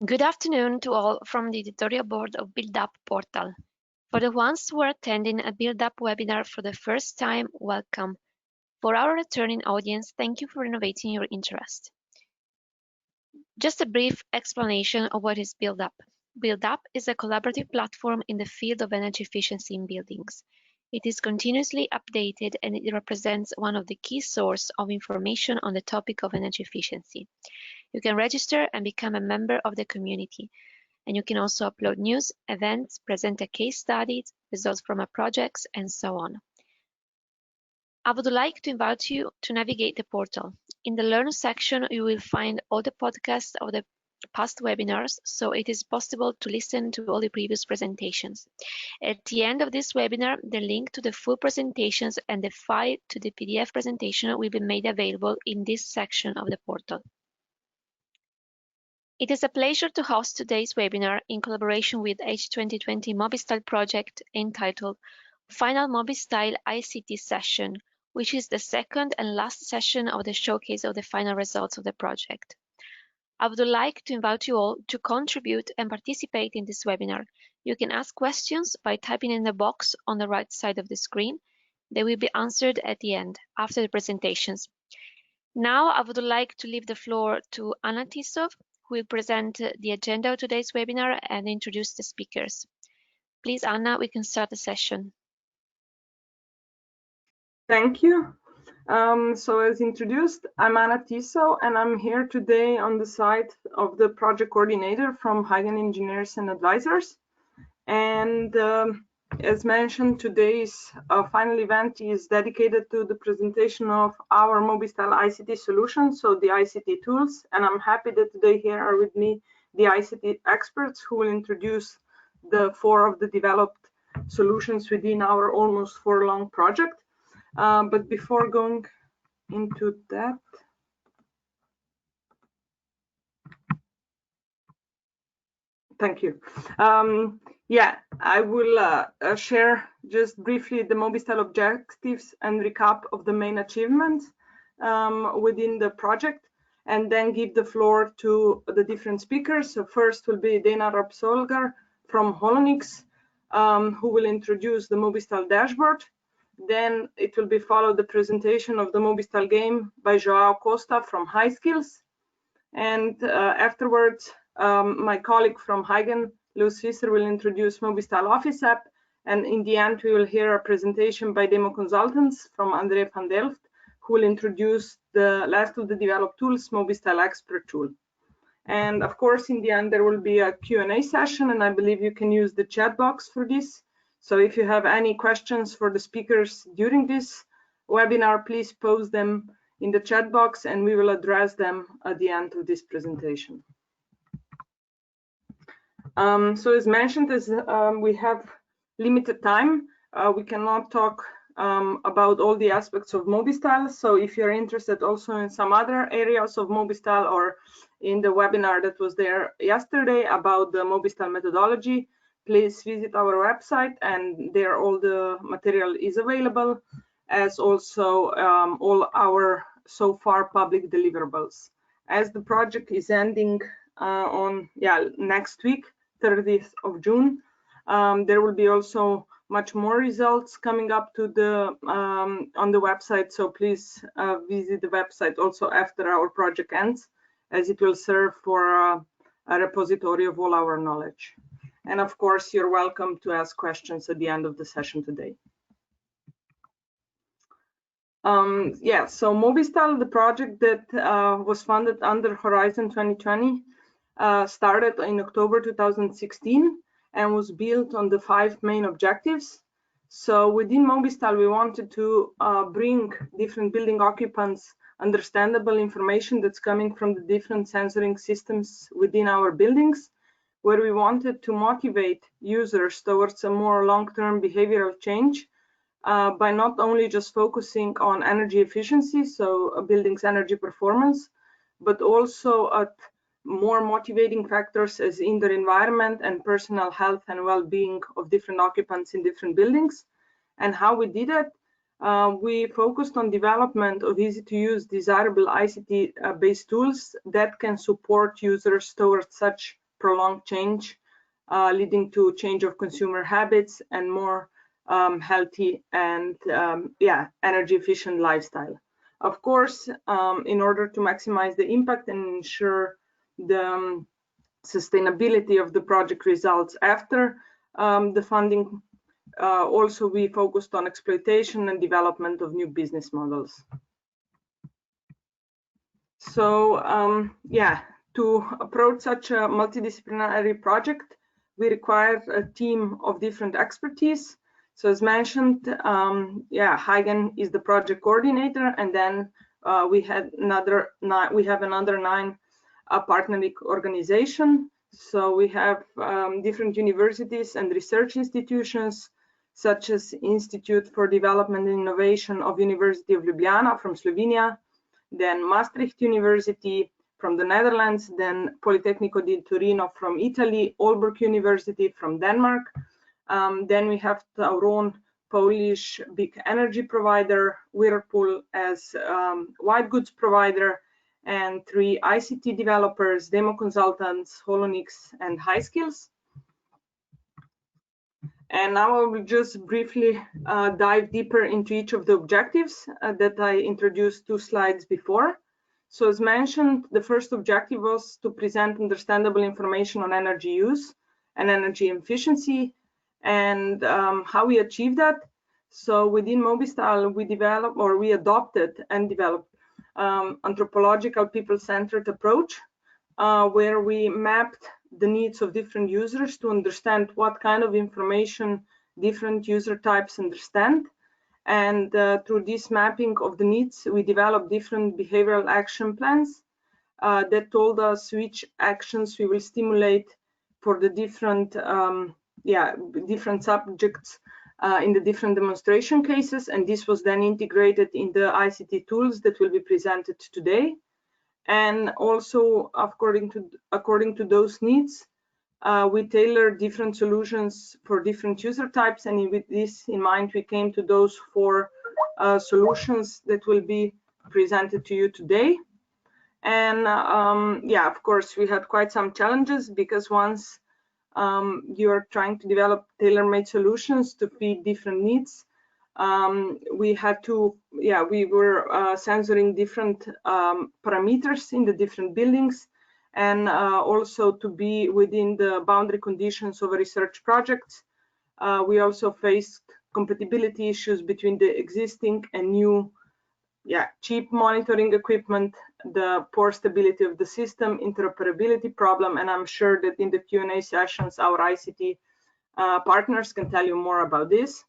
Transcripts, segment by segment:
Good afternoon to all from the editorial board of BuildUp portal. For the ones who are attending a BuildUp webinar for the first time, welcome. For our returning audience, thank you for renovating your interest. Just a brief explanation of what is BuildUp. BuildUp is a collaborative platform in the field of energy efficiency in buildings. It is continuously updated and it represents one of the key sources of information on the topic of energy efficiency. You can register and become a member of the community. And you can also upload news, events, present a case study, results from a project, and so on. I would like to invite you to navigate the portal. In the Learn section, you will find all the podcasts of the past webinars, so it is possible to listen to all the previous presentations. At the end of this webinar, the link to the full presentations and the file to the PDF presentation will be made available in this section of the portal. It is a pleasure to host today's webinar in collaboration with H2020 MOBISTYLE project entitled Final MOBISTYLE ICT Session, which is the second and last session of the showcase of the final results of the project. I would like to invite you all to contribute and participate in this webinar. You can ask questions by typing in the box on the right side of the screen. They will be answered at the end, after the presentations. Now I would like to leave the floor to Anna Tisov, who will present the agenda of today's webinar and introduce the speakers. Please, Anna, we can start the session. Thank you. So as introduced, I'm Anna Tisov, and I'm here today on the side of the project coordinator from Huygens Engineers and Advisors. And as mentioned, today's final event is dedicated to the presentation of our MOBISTYLE ICT solution, so the ICT tools. And I'm happy that today here are with me the ICT experts who will introduce the 4 of the developed solutions within our almost 4-long project. But before going into that, thank you. Yeah, I will share just briefly the MOBISTYLE objectives and recap of the main achievements within the project, and then give the floor to the different speakers. So first will be Dana Rapsolgar from Holonix, who will introduce the MOBISTYLE dashboard. Then it will be followed the presentation of the MOBISTYLE game by Joao Costa from HighSkills. And afterwards, my colleague from Huygens, Luz Visser, will introduce MOBISTYLE Office App. And in the end, we will hear a presentation by Demo Consultants from André van Delft, who will introduce the last of the developed tools, MOBISTYLE Expert tool. And of course, in the end, there will be a Q&A session, and I believe you can use the chat box for this. So if you have any questions for the speakers during this webinar, please post them in the chat box and we will address them at the end of this presentation. So as mentioned, as we have limited time, we cannot talk about all the aspects of MOBISTYLE. So if you're interested also in some other areas of MOBISTYLE or in the webinar that was there yesterday about the MOBISTYLE methodology, please visit our website, and there all the material is available, as also all our so far public deliverables. As the project is ending on next week, 30th of June, there will be also much more results coming up to the on the website. So please visit the website also after our project ends, as it will serve for a repository of all our knowledge. And of course, you're welcome to ask questions at the end of the session today. So MOBISTYLE, the project that was funded under Horizon 2020, started in October 2016 and was built on the 5 main objectives. So within MOBISTYLE, we wanted to bring different building occupants understandable information that's coming from the different sensoring systems within our buildings, where we wanted to motivate users towards a more long-term behavioral change by not only just focusing on energy efficiency, so a building's energy performance, but also at more motivating factors as indoor environment and personal health and well-being of different occupants in different buildings. And how we did it, we focused on development of easy-to-use, desirable ICT-based tools that can support users towards such prolonged change, leading to change of consumer habits and more healthy and energy efficient lifestyle. Of course, in order to maximize the impact and ensure the sustainability of the project results after the funding, also we focused on exploitation and development of new business models. So to approach such a multidisciplinary project, we required a team of different expertise. So as mentioned, Heigen is the project coordinator, and then we have another 9 partnering organization. So we have different universities and research institutions, such as Institute for Development and Innovation of University of Ljubljana from Slovenia, then Maastricht University from the Netherlands, then Politecnico di Torino from Italy, Aalborg University from Denmark. Then we have our own Polish big energy provider, Whirlpool as white goods provider, and 3 ICT developers, demo consultants, Holonix and HighSkills. And now I will just briefly dive deeper into each of the objectives that I introduced 2 slides before. So as mentioned, the first objective was to present understandable information on energy use and energy efficiency and how we achieve that. So within MOBISTYLE, we adopted and developed anthropological people-centered approach where we mapped the needs of different users to understand what kind of information different user types understand. And through this mapping of the needs, we developed different behavioral action plans that told us which actions we will stimulate for the different different subjects in the different demonstration cases. And this was then integrated in the ICT tools that will be presented today. And also, according to those needs, we tailor different solutions for different user types. And with this in mind, we came to those 4 solutions that will be presented to you today. And of course, we had quite some challenges because once you're trying to develop tailor-made solutions to feed different needs, we were censoring different parameters in the different buildings, and also to be within the boundary conditions of a research project. We also faced compatibility issues between the existing and new cheap monitoring equipment, the poor stability of the system, interoperability problem, and I'm sure that in the Q&A sessions our ICT partners can tell you more about this.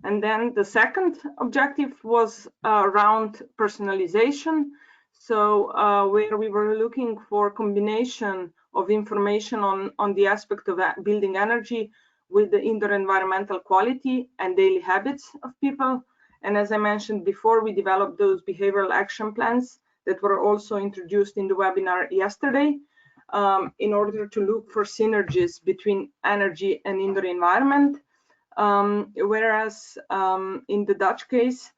And then the second objective was around personalization. So where we were looking for combination of information on the aspect of building energy with the indoor environmental quality and daily habits of people. And as I mentioned before, we developed those behavioral action plans that were also introduced in the webinar yesterday in order to look for synergies between energy and indoor environment. Whereas in the Dutch case,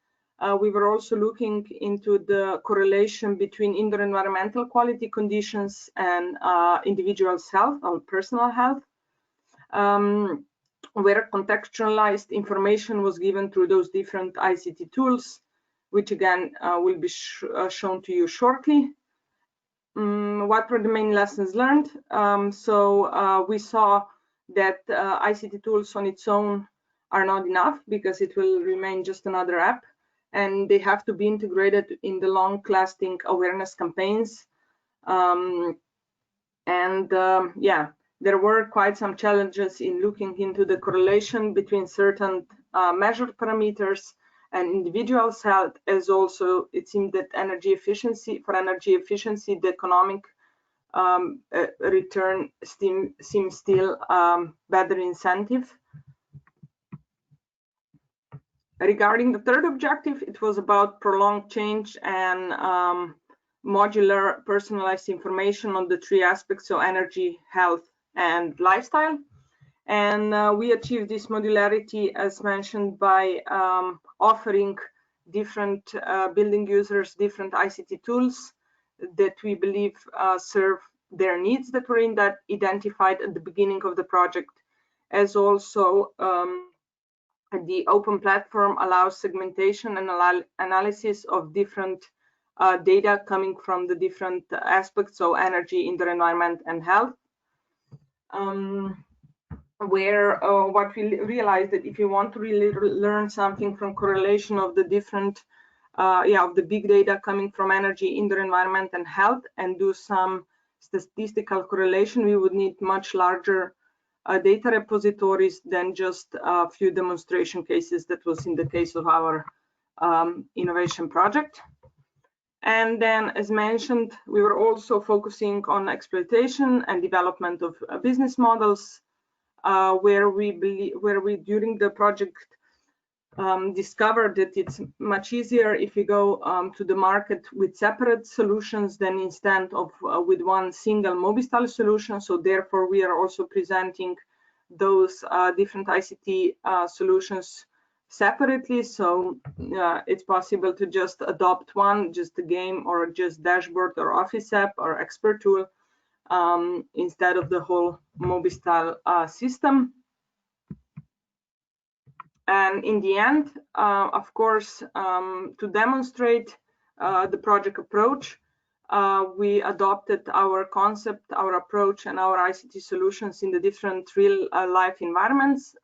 we were also looking into the correlation between indoor environmental quality conditions and individual's health or personal health, where contextualized information was given through those different ICT tools, which again will be shown to you shortly. What were the main lessons learned? We saw that ICT tools on its own are not enough because it will remain just another app, and they have to be integrated in the long-lasting awareness campaigns. There were quite some challenges in looking into the correlation between certain measured parameters and individuals' health, as also it seemed that for energy efficiency, the economic return seems still better incentive. Regarding the third objective, it was about prolonged change and modular personalized information on the 3 aspects, so energy, health, and lifestyle. And we achieved this modularity, as mentioned, by offering different building users different ICT tools that we believe serve their needs that were identified at the beginning of the project, as also the open platform allows segmentation and analysis of different data coming from the different aspects, so energy, indoor environment, and health. What we realized that if you want to really learn something from correlation of the different of the big data coming from energy, indoor environment, and health, and do some statistical correlation, we would need much larger data repositories than just a few demonstration cases that was in the case of our innovation project. And then, as mentioned, we were also focusing on exploitation and development of business models, where we during the project discovered that it's much easier if you go to the market with separate solutions than instead of with one single MOBISTYLE solution. So therefore, we are also presenting those different ICT solutions separately. So it's possible to just adopt one, just a game or just dashboard or office app or expert tool instead of the whole MOBISTYLE system. And in the end, of course, to demonstrate the project approach, we adopted our concept, our approach, and our ICT solutions in the different real-life environments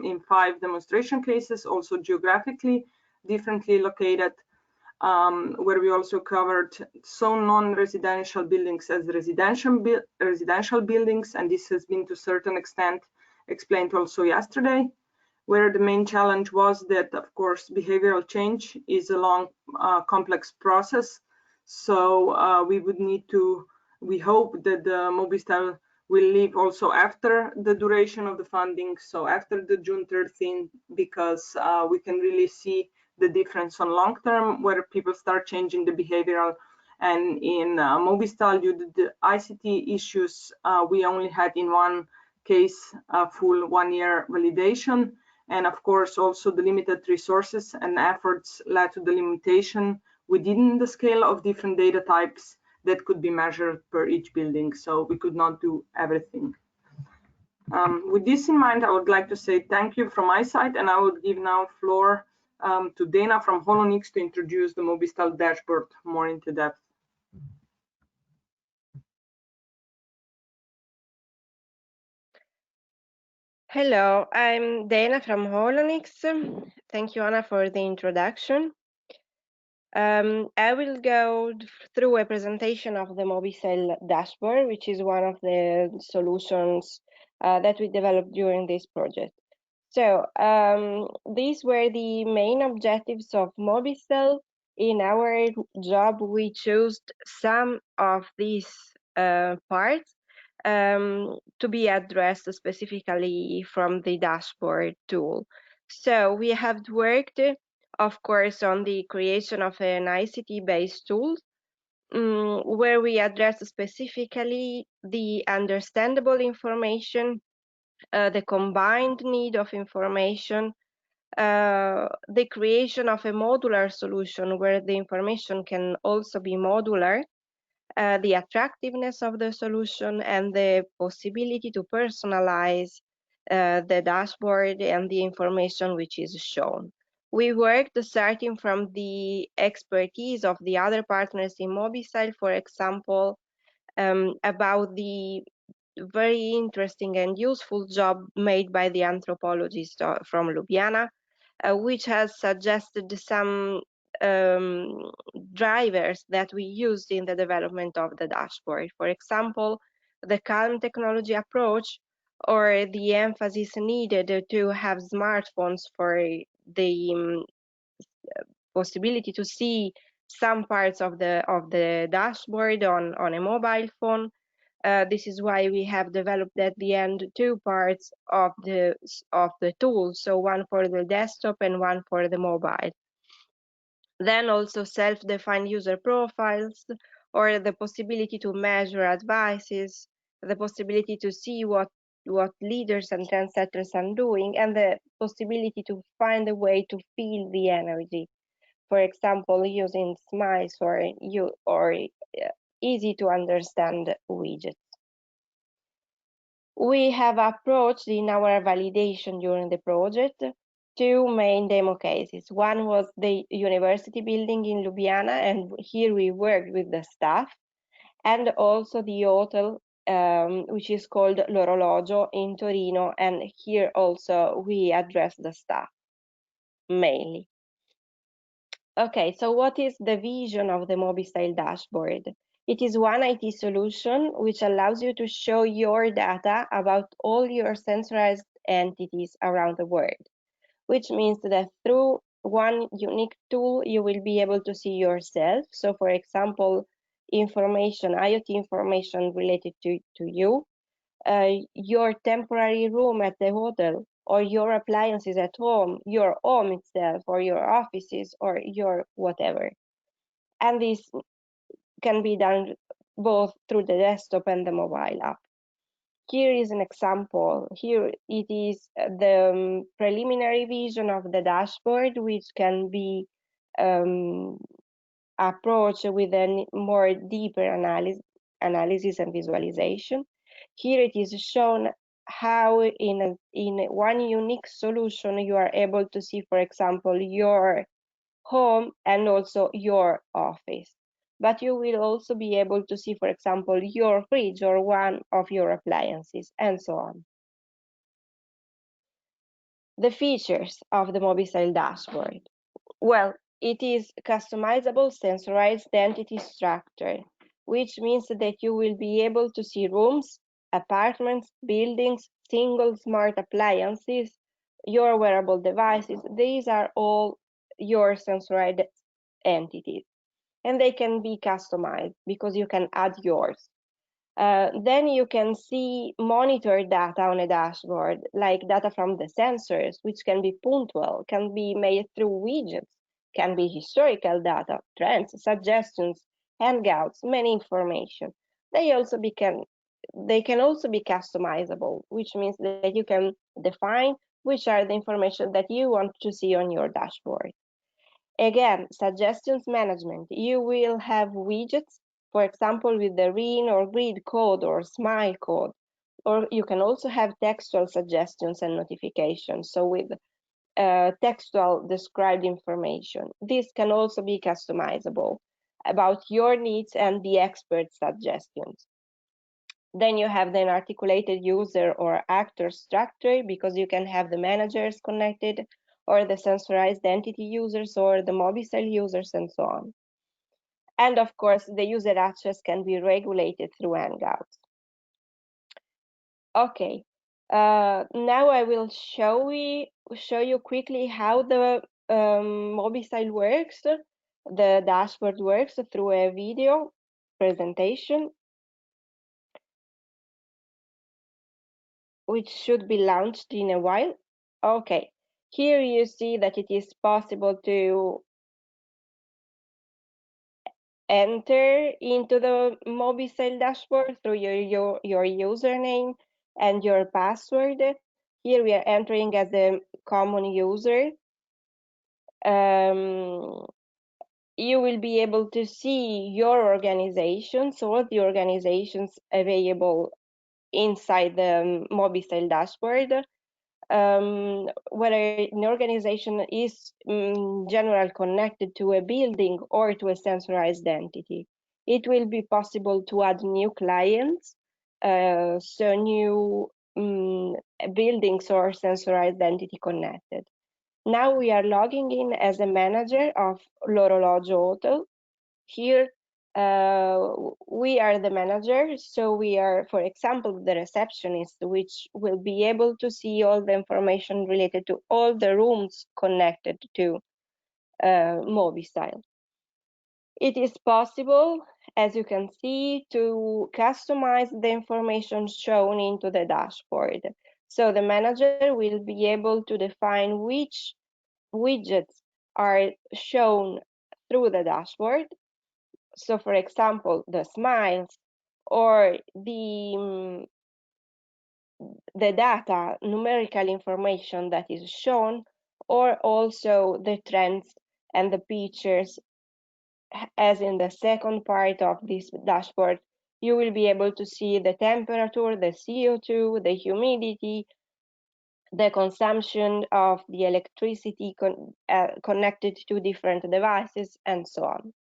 in 5 demonstration cases, also geographically differently located, where we also covered some non-residential buildings as residential buildings, and this has been to a certain extent explained also yesterday, where the main challenge was that, of course, behavioral change is a long, complex process. So we would need to, we hope that the MOBISTYLE will live also after the duration of the funding, so after the June 13th, because we can really see the difference on long term, where people start changing the behavioral. And in MOBISTYLE, due to the ICT issues, we only had in one case a full 1-year validation. And of course, also the limited resources and efforts led to the limitation within the scale of different data types that could be measured per each building. So we could not do everything. With this in mind, I would like to say thank you from my side, and I would give now floor to Dana from Holonix to introduce the MOBISTYLE dashboard more into depth. Hello, I'm Dana from Holonix. Thank you, Anna, for the introduction. I will go through a presentation of the MOBISTYLE dashboard, which is one of the solutions that we developed during this project. So these were the main objectives of MOBISTYLE. In our job, we chose some of these parts to be addressed specifically from the dashboard tool. So we have worked, of course, on the creation of an ICT-based tool where we address specifically the understandable information, the combined need of information, the creation of a modular solution where the information can also be modular, the attractiveness of the solution, and the possibility to personalize the dashboard and the information which is shown. We worked starting from the expertise of the other partners in MOBISTYLE, for example, about the very interesting and useful job made by the anthropologist from Ljubljana, which has suggested some drivers that we used in the development of the dashboard. For example, the calm technology approach, or the emphasis needed to have smartphones for the possibility to see some parts of the dashboard on a mobile phone. This is why we have developed at the end 2 parts of the tool, so one for the desktop and one for the mobile. Then also self-defined user profiles, or the possibility to measure advices, the possibility to see what leaders and trendsetters are doing, and the possibility to find a way to feel the energy. For example, using smiles or easy to understand widgets. We have approached in our validation during the project two main demo cases. One was the university building in Ljubljana, and here we worked with the staff, and also the hotel, which is called L'Orologio in Torino, and here also we address the staff mainly. Okay, so what is the vision of the MOBISTYLE dashboard? It is one IT solution which allows you to show your data about all your sensorized entities around the world, which means that through one unique tool, you will be able to see yourself. So for example, information, IoT information related to you, your temporary room at the hotel, or your appliances at home, your home itself, or your offices, or your whatever. And this can be done both through the desktop and the mobile app. Here is an example. Here it is the preliminary vision of the dashboard, which can be approached with a more deeper analysis and visualization. Here it is shown how in one unique solution you are able to see, for example, your home and also your office. But you will also be able to see, for example, your fridge or one of your appliances, and so on. The features of the MOBISTYLE dashboard. Well, it is customizable sensorized entity structure, which means that you will be able to see rooms, apartments, buildings, single smart appliances, your wearable devices. These are all your sensorized entities, and they can be customized because you can add yours. Then you can see monitor data on a dashboard, like data from the sensors, which can be punctual, can be made through widgets, can be historical data, trends, suggestions, hangouts, many information. They can also be customizable, which means that you can define which are the information that you want to see on your dashboard. Again, suggestions management. You will have widgets, for example, with the RIN or grid code or smile code, or you can also have textual suggestions and notifications. So with textual described information. This can also be customizable about your needs and the expert suggestions. Then you have the articulated user or actor structure, because you can have the managers connected, or the sensorized entity users, or the MOBISTYLE users, and so on. And of course, the user access can be regulated through Hangouts. Okay, now I will show you quickly how the MOBISTYLE works, the dashboard works through a video presentation, which should be launched in a while. Okay, here you see that it is possible to enter into the MOBISTYLE dashboard through your username and your password. Here we are entering as a common user. You will be able to see your organization, so all the organizations available inside the MOBISTYLE dashboard. Whether an organization is in general connected to a building or to a sensorized entity. It will be possible to add new clients, so new buildings or sensorized entity connected. Now we are logging in as a manager of L'Orologio Hotel. Here we are the manager, so we are, for example, the receptionist, which will be able to see all the information related to all the rooms connected to MOBISTYLE. It is possible, as you can see, to customize the information shown into the dashboard. So the manager will be able to define which widgets are shown through the dashboard. So for example, the smiles or the data, numerical information that is shown, or also the trends and the pictures as in the second part of this dashboard, you will be able to see the temperature, the CO2, the humidity, the consumption of the electricity connected to different devices, and so on.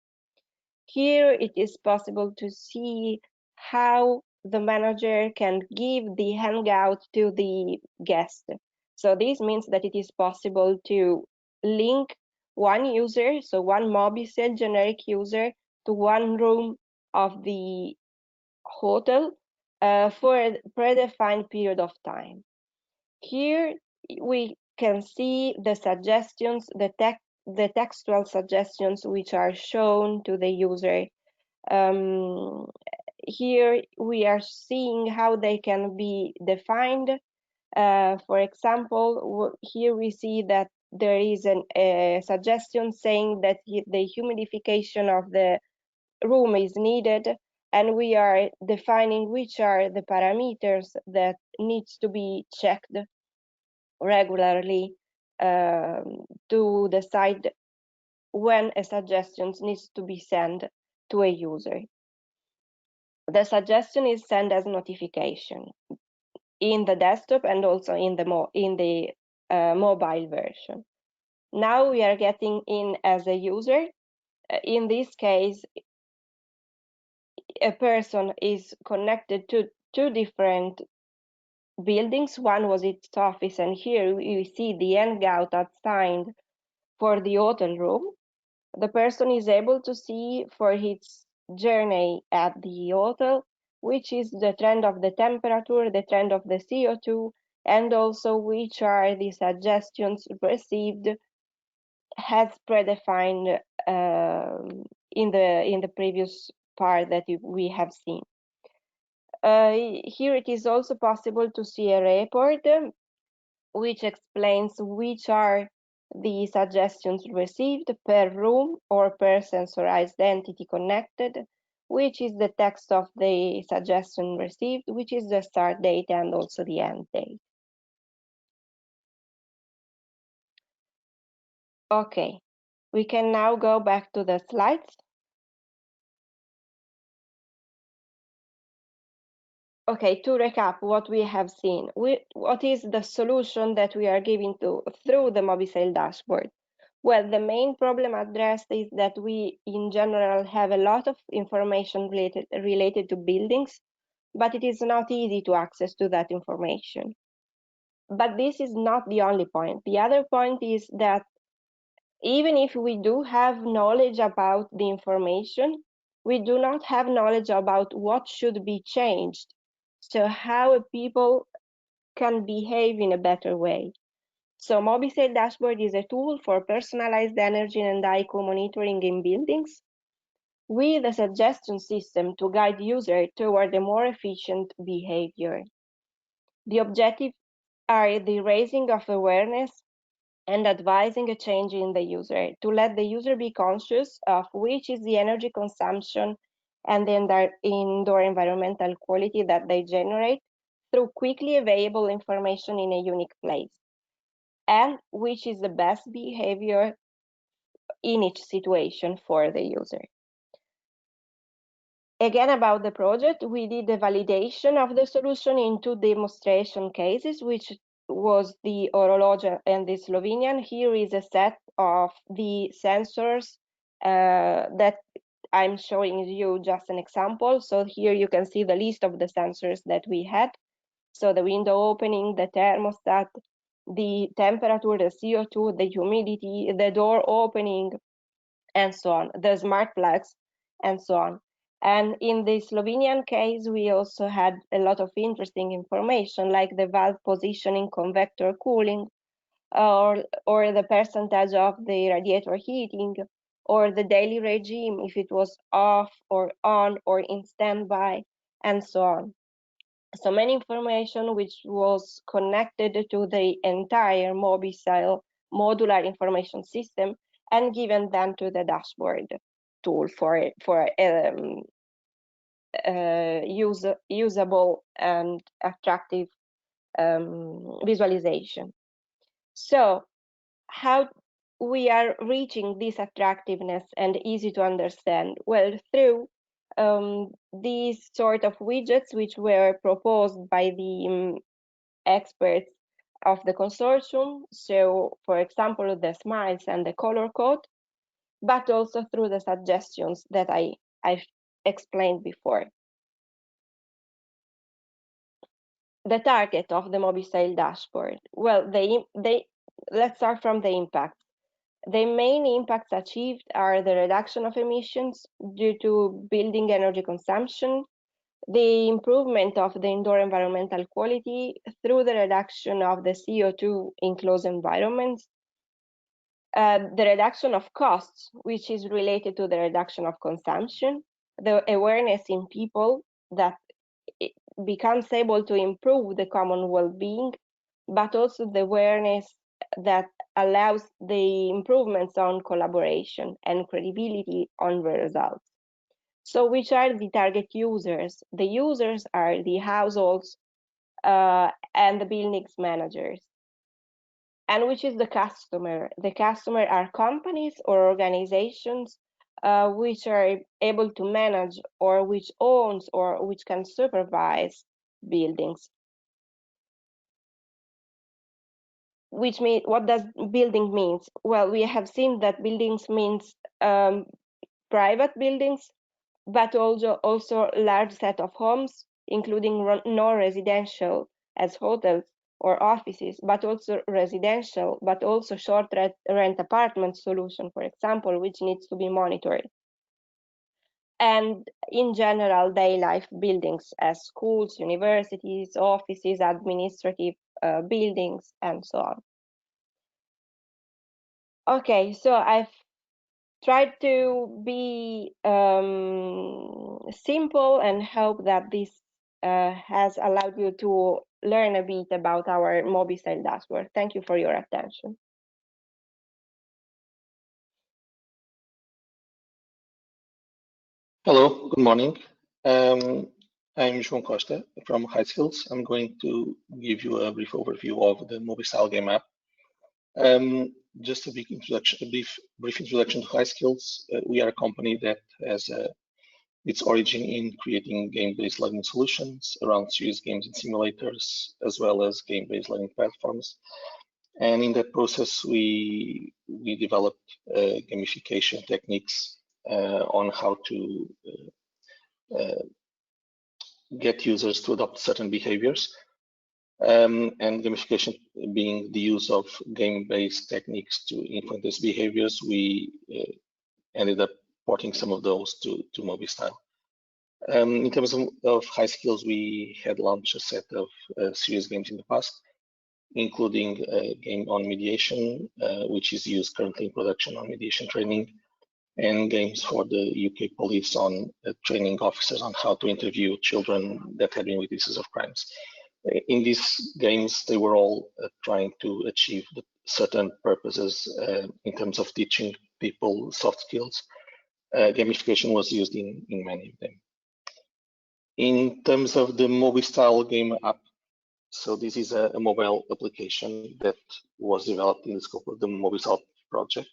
Here it is possible to see how the manager can give the hangout to the guest. So this means that it is possible to link one user, so one MOBISTYLE generic user, to one room of the hotel for a predefined period of time. Here we can see the suggestions, the textual suggestions which are shown to the user. Here we are seeing how they can be defined. For example, here we see that there is a suggestion saying that the humidification of the room is needed, and we are defining which are the parameters that needs to be checked regularly to decide when a suggestion needs to be sent to a user. The suggestion is sent as notification in the desktop and also in the mobile version. Now we are getting in as a user. In this case, a person is connected to two different buildings. One was its office, and here we see the hangout assigned for the hotel room. The person is able to see for his journey at the hotel, which is the trend of the temperature, the trend of the CO2, and also which are the suggestions received as predefined in the previous part that we have seen. Here it is also possible to see a report which explains which are the suggestions received per room or per sensorized entity connected, which is the text of the suggestion received, which is the start date and also the end date. Okay, we can now go back to the slides. Okay, to recap what we have seen, what is the solution that we are giving through the MOBISTYLE dashboard? Well, the main problem addressed is that we, in general, have a lot of information related to buildings, but it is not easy to access to that information. But this is not the only point. The other point is that even if we do have knowledge about the information, we do not have knowledge about what should be changed. So how people can behave in a better way. So MOBISTYLE Dashboard is a tool for personalized energy and ICO monitoring in buildings with a suggestion system to guide users toward a more efficient behavior. The objectives are the raising of awareness and advising a change in the user, to let the user be conscious of which is the energy consumption and the indoor environmental quality that they generate through quickly available information in a unique place, and which is the best behavior in each situation for the user. Again, about the project, we did the validation of the solution in two demonstration cases, which was the horologe and the Slovenian. Here is a set of the sensors that I'm showing you just an example. So here you can see the list of the sensors that we had. So the window opening, the thermostat, the temperature, the CO2, the humidity, the door opening, and so on, the smart plugs, and so on. And in the Slovenian case, we also had a lot of interesting information, like the valve positioning, convector cooling, or the percentage of the radiator heating, or the daily regime, if it was off or on or in standby, and so on. So many information which was connected to the entire MOBISTYLE modular information system and given then to the dashboard tool for usable and attractive visualization. So how we are reaching this attractiveness and easy to understand? Well, through these sort of widgets which were proposed by the experts of the consortium. So, for example, the smiles and the color code, but also through the suggestions that I've explained before. The target of the MOBISTYLE dashboard. Well, let's start from the impacts. The main impacts achieved are the reduction of emissions due to building energy consumption, the improvement of the indoor environmental quality through the reduction of the CO2 in closed environments, the reduction of costs, which is related to the reduction of consumption, the awareness in people that it becomes able to improve the common well-being, but also the awareness that allows the improvements on collaboration and credibility on the results. So which are the target users? The users are the households and the buildings managers. And which is the customer? The customer are companies or organizations which are able to manage or which owns or which can supervise buildings. Which means, what does building means? Well, we have seen that buildings means private buildings, but also large set of homes, including non-residential as hotels or offices, but also residential, but also short rent apartment solution, for example, which needs to be monitored. And in general, daily life buildings as schools, universities, offices, administrative buildings, and so on. Okay, so I've tried to be simple and hope that this has allowed you to learn a bit about our MOBISTYLE dashboard. Thank you for your attention. Hello, good morning. I'm João Costa from High Skills. I'm going to give you a brief overview of the MOBISTYLE game app. Just a brief introduction to High Skills. We are a company that has its origin in creating game-based learning solutions around serious games and simulators, as well as game-based learning platforms. And in that process, we developed gamification techniques on how to get users to adopt certain behaviors. And gamification being the use of game-based techniques to influence these behaviors, we ended up porting some of those to MOBISTYLE. In terms of High Skills, we had launched a set of serious games in the past, including a game on mediation, which is used currently in production on mediation training, and games for the UK police on training officers on how to interview children that had been witnesses of crimes. In these games, they were all trying to achieve certain purposes in terms of teaching people soft skills. Gamification was used in many of them. In terms of the MOBISTYLE game app, so this is a mobile application that was developed in the scope of the MOBISTYLE project.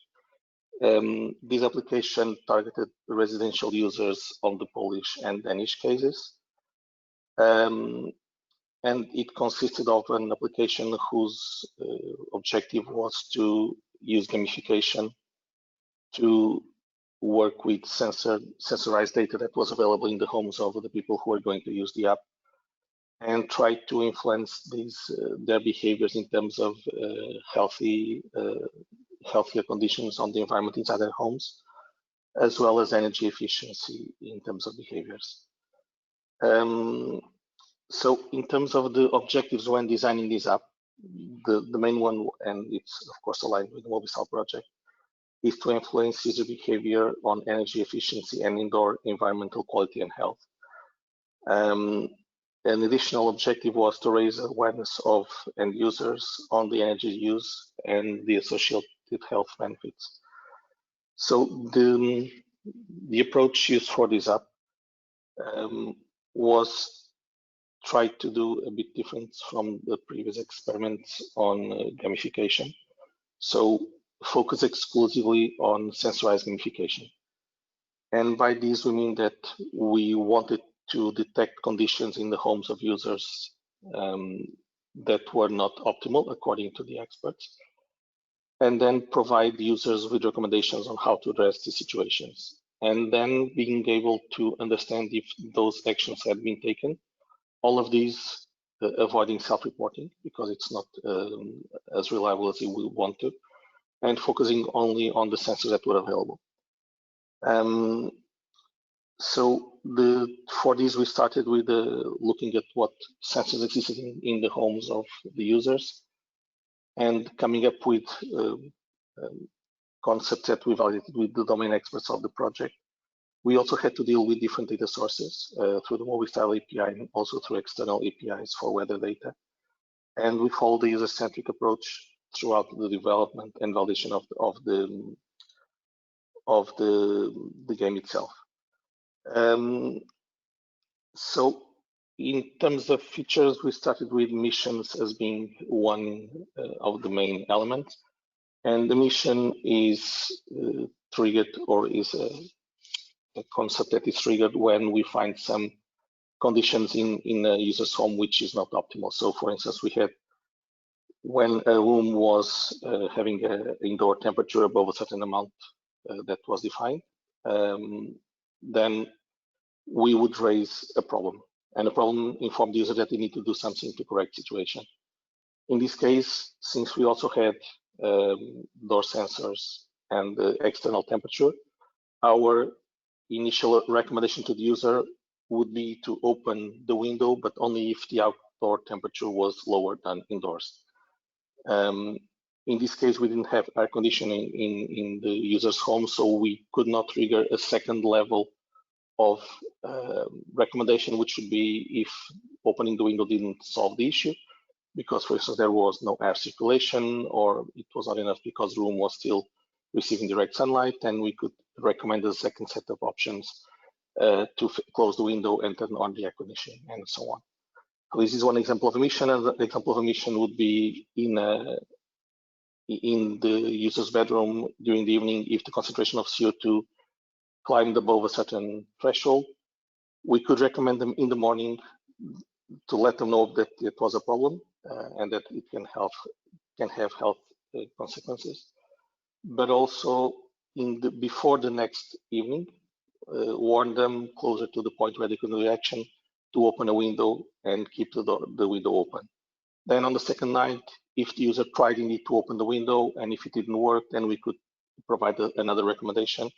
This application targeted residential users on the Polish and Danish cases. And it consisted of an application whose objective was to use gamification to work with sensorized data that was available in the homes of the people who are going to use the app, and try to influence their behaviors in terms of healthier conditions on the environment inside their homes, as well as energy efficiency in terms of behaviors. So in terms of the objectives when designing this app, the main one, and it's of course aligned with the MOBISTYLE project, is to influence user behavior on energy efficiency and indoor environmental quality and health. An additional objective was to raise awareness of end users on the energy use and the associated health benefits. So the approach used for this app was tried to do a bit different from the previous experiments on gamification. So focus exclusively on sensorized gamification. And by this, we mean that we wanted to detect conditions in the homes of users that were not optimal, according to the experts, and then provide users with recommendations on how to address the situations. And then being able to understand if those actions had been taken. All of these avoiding self-reporting, because it's not as reliable as we want to, and focusing only on the sensors that were available. So for this, we started with looking at what sensors existed in the homes of the users and coming up with concepts that we validated with the domain experts of the project. We also had to deal with different data sources through the MOBISTYLE API and also through external APIs for weather data. And we followed the user-centric approach throughout the development and validation of the game itself. So in terms of features, we started with missions as being one of the main elements. And the mission is triggered, or is a concept that is triggered when we find some conditions in a user's home which is not optimal. So for instance, we had when a room was having an indoor temperature above a certain amount that was defined, then we would raise a problem, and a problem informed the user that they need to do something to correct the situation. In this case, since we also had door sensors and the external temperature, our initial recommendation to the user would be to open the window, but only if the outdoor temperature was lower than indoors. In this case, we didn't have air conditioning in the user's home, so we could not trigger a second level of recommendation, which would be if opening the window didn't solve the issue, because, for instance, there was no air circulation, or it was not enough because the room was still receiving direct sunlight, and we could recommend a second set of options to close the window and turn on the air conditioning, and so on. So this is one example of a mission, and the example of a mission would be in the user's bedroom during the evening. If the concentration of CO2 climbed above a certain threshold, we could recommend them in the morning to let them know that it was a problem and that it can have health consequences. But also before the next evening, warn them closer to the point where they could do action to open a window and keep the window open. Then on the second night, if the user tried indeed to open the window and if it didn't work, then we could provide another recommendation.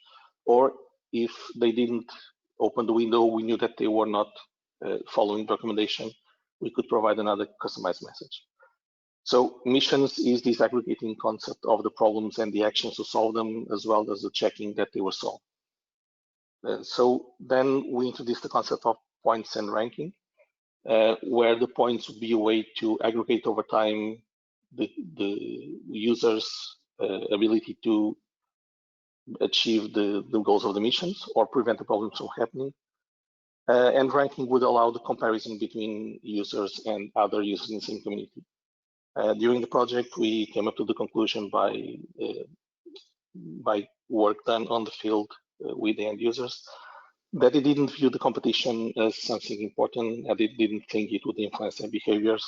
Or if they didn't open the window, we knew that they were not following the recommendation, we could provide another customized message. So missions is this aggregating concept of the problems and the actions to solve them, as well as the checking that they were solved. So then we introduced the concept of points and ranking, where the points would be a way to aggregate over time the user's ability to achieve the goals of the missions or prevent the problems from happening. And ranking would allow the comparison between users and other users in the same community. During the project, we came up to the conclusion by work done on the field with the end users that they didn't view the competition as something important, and they didn't think it would influence their behaviors.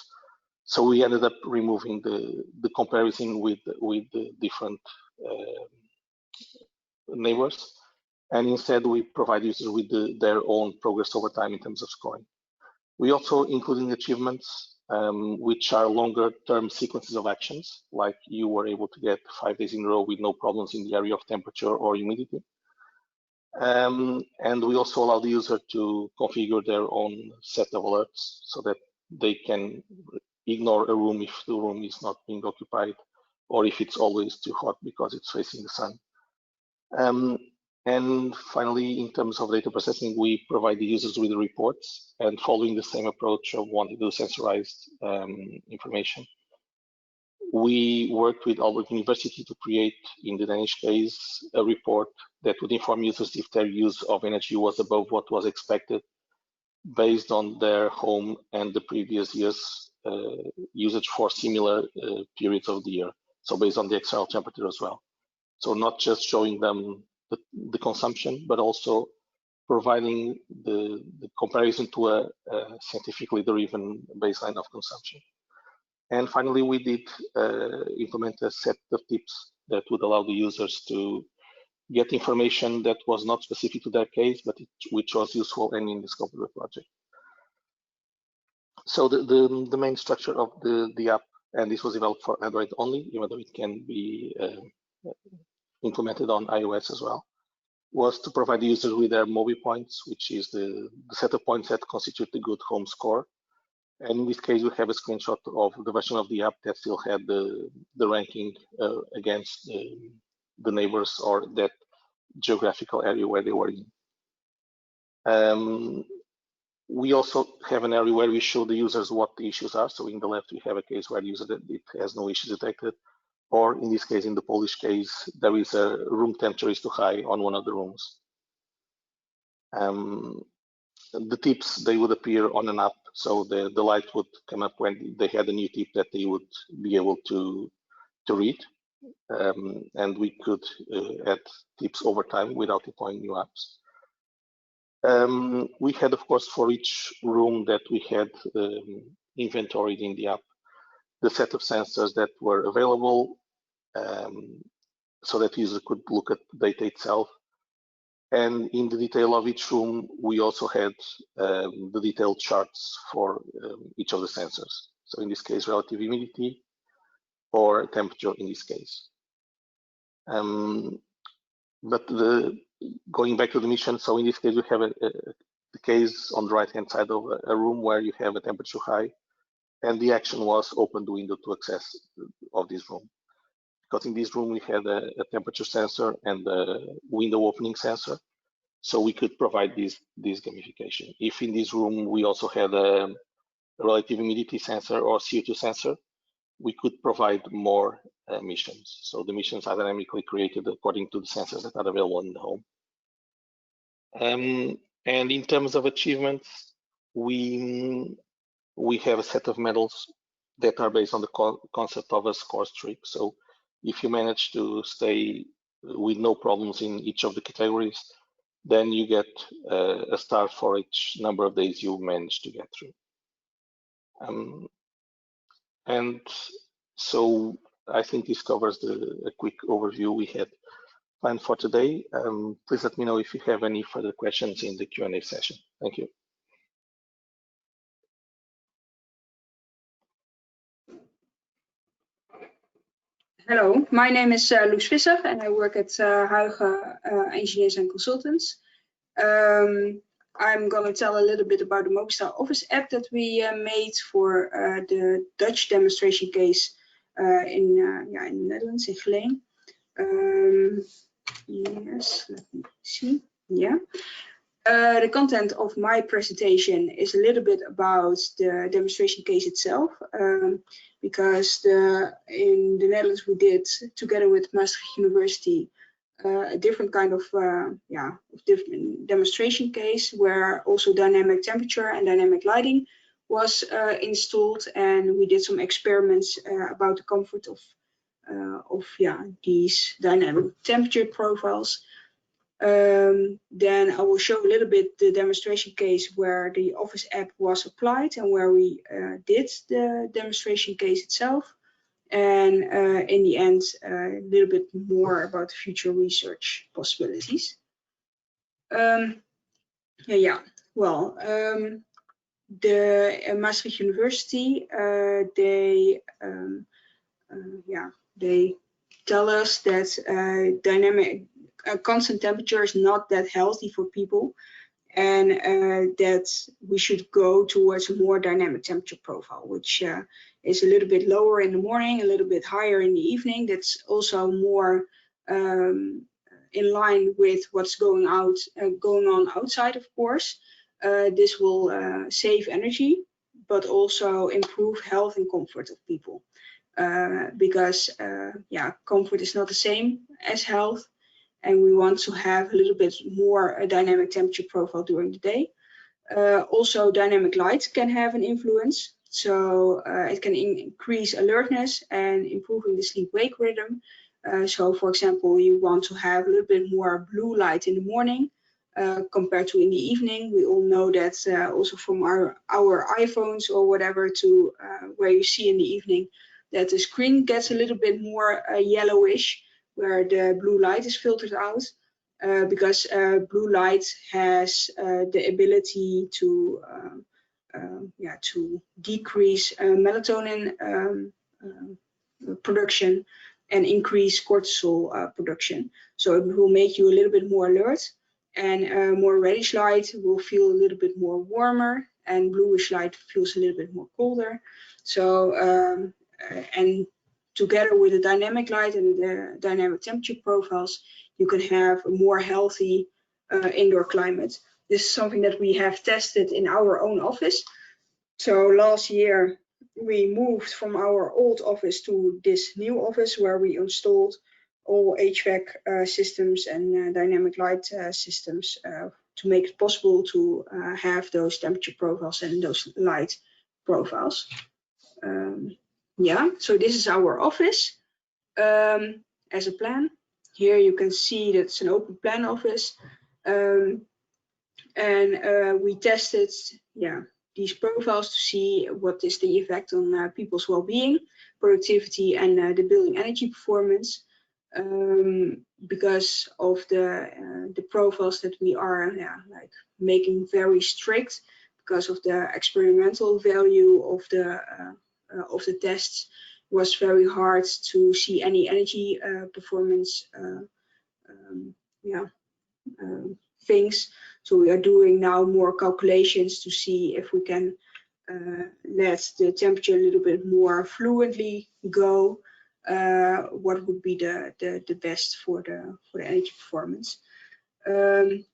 So we ended up removing the comparison with the different neighbors, and instead we provide users with their own progress over time in terms of scoring. We also included achievements, which are longer term sequences of actions, like you were able to get 5 days in a row with no problems in the area of temperature or humidity. And we also allow the user to configure their own set of alerts so that they can ignore a room if the room is not being occupied, or if it's always too hot because it's facing the sun. And finally, in terms of data processing, we provide the users with the reports, and following the same approach of wanting to do sensorized information. We worked with Albert University to create, in the Danish case, a report that would inform users if their use of energy was above what was expected based on their home and the previous year's usage for similar periods of the year. so based on the external temperature as well. So not just showing them the consumption, but also providing the comparison to a scientifically driven baseline of consumption. And finally, we did implement a set of tips that would allow the users to get information that was not specific to their case, but which was useful and in the scope of the project. So the main structure of the app, and this was developed for Android only, even though it can be implemented on iOS as well, was to provide the users with their MOBI points, which is the set of points that constitute the good home score. And in this case, we have a screenshot of the version of the app that still had the ranking against the neighbors or that geographical area where they were in. We also have an area where we show the users what the issues are. So in the left, we have a case where the user that it has no issues detected. Or in this case, in the Polish case, there is a room temperature is too high on one of the rooms. The tips, they would appear on an app. So the light would come up when they had a new tip that they would be able to read. And we could add tips over time without deploying new apps. We had, of course, for each room that we had inventoried in the app, the set of sensors that were available, so that user could look at the data itself. And in the detail of each room, we also had the detailed charts for each of the sensors. So in this case, relative humidity or temperature in this case. But going back to the mission, so in this case, we have the case on the right-hand side of a room where you have a temperature high, and the action was open the window to access of this room. Because in this room, we had a temperature sensor and a window opening sensor, so we could provide this gamification. If in this room, we also had a relative humidity sensor or CO2 sensor, we could provide more missions. So the missions are dynamically created according to the sensors that are available in the home. And in terms of achievements, we have a set of medals that are based on the concept of a score streak. So if you manage to stay with no problems in each of the categories, then you get a star for each number of days you manage to get through. And so I think this covers a quick overview we had planned for today. Please let me know if you have any further questions in the Q&A session. Thank you. Hello, my name is Loes Visser and I work at Huigen Engineers and Consultants. I'm going to tell a little bit about the MOBISTYLE Office App that we made for the Dutch demonstration case in the Netherlands, in Geleen. Yes, let me see. Yeah. The content of my presentation is a little bit about the demonstration case itself, because in the Netherlands we did, together with Maastricht University, a different kind of different demonstration case where also dynamic temperature and dynamic lighting was installed, and we did some experiments about the comfort of these dynamic temperature profiles. Then I will show a little bit the demonstration case where the Office app was applied and where we did the demonstration case itself. And in the end, a little bit more about the future research possibilities. The Maastricht University, they tell us that constant temperature is not that healthy for people, and that we should go towards a more dynamic temperature profile, which is a little bit lower in the morning, a little bit higher in the evening. That's also more in line with what's going on outside, of course. This will save energy, but also improve health and comfort of people, because comfort is not the same as health. And we want to have a little bit more a dynamic temperature profile during the day. Also, dynamic light can have an influence. So it can increase alertness and improving the sleep-wake rhythm. So for example, you want to have a little bit more blue light in the morning compared to in the evening. We all know that also from our iPhones or whatever to where you see in the evening that the screen gets a little bit more yellowish, where the blue light is filtered out, because blue light has the ability to decrease melatonin production and increase cortisol production. So it will make you a little bit more alert, and more reddish light will feel a little bit more warmer, and bluish light feels a little bit more colder. So and together with the dynamic light and the dynamic temperature profiles, you can have a more healthy indoor climate. This is something that we have tested in our own office. So last year we moved from our old office to this new office where we installed all HVAC systems and dynamic light systems to make it possible to have those temperature profiles and those light profiles. Yeah, so this is our office as a plan. Here you can see that it's an open plan office, and we tested these profiles to see what is the effect on people's well-being, productivity, and the building energy performance. Because of the profiles that we are like making very strict because of the experimental value of the tests, was very hard to see any energy performance things. So we are doing now more calculations to see if we can let the temperature a little bit more fluidly go. What would be the best for the energy performance?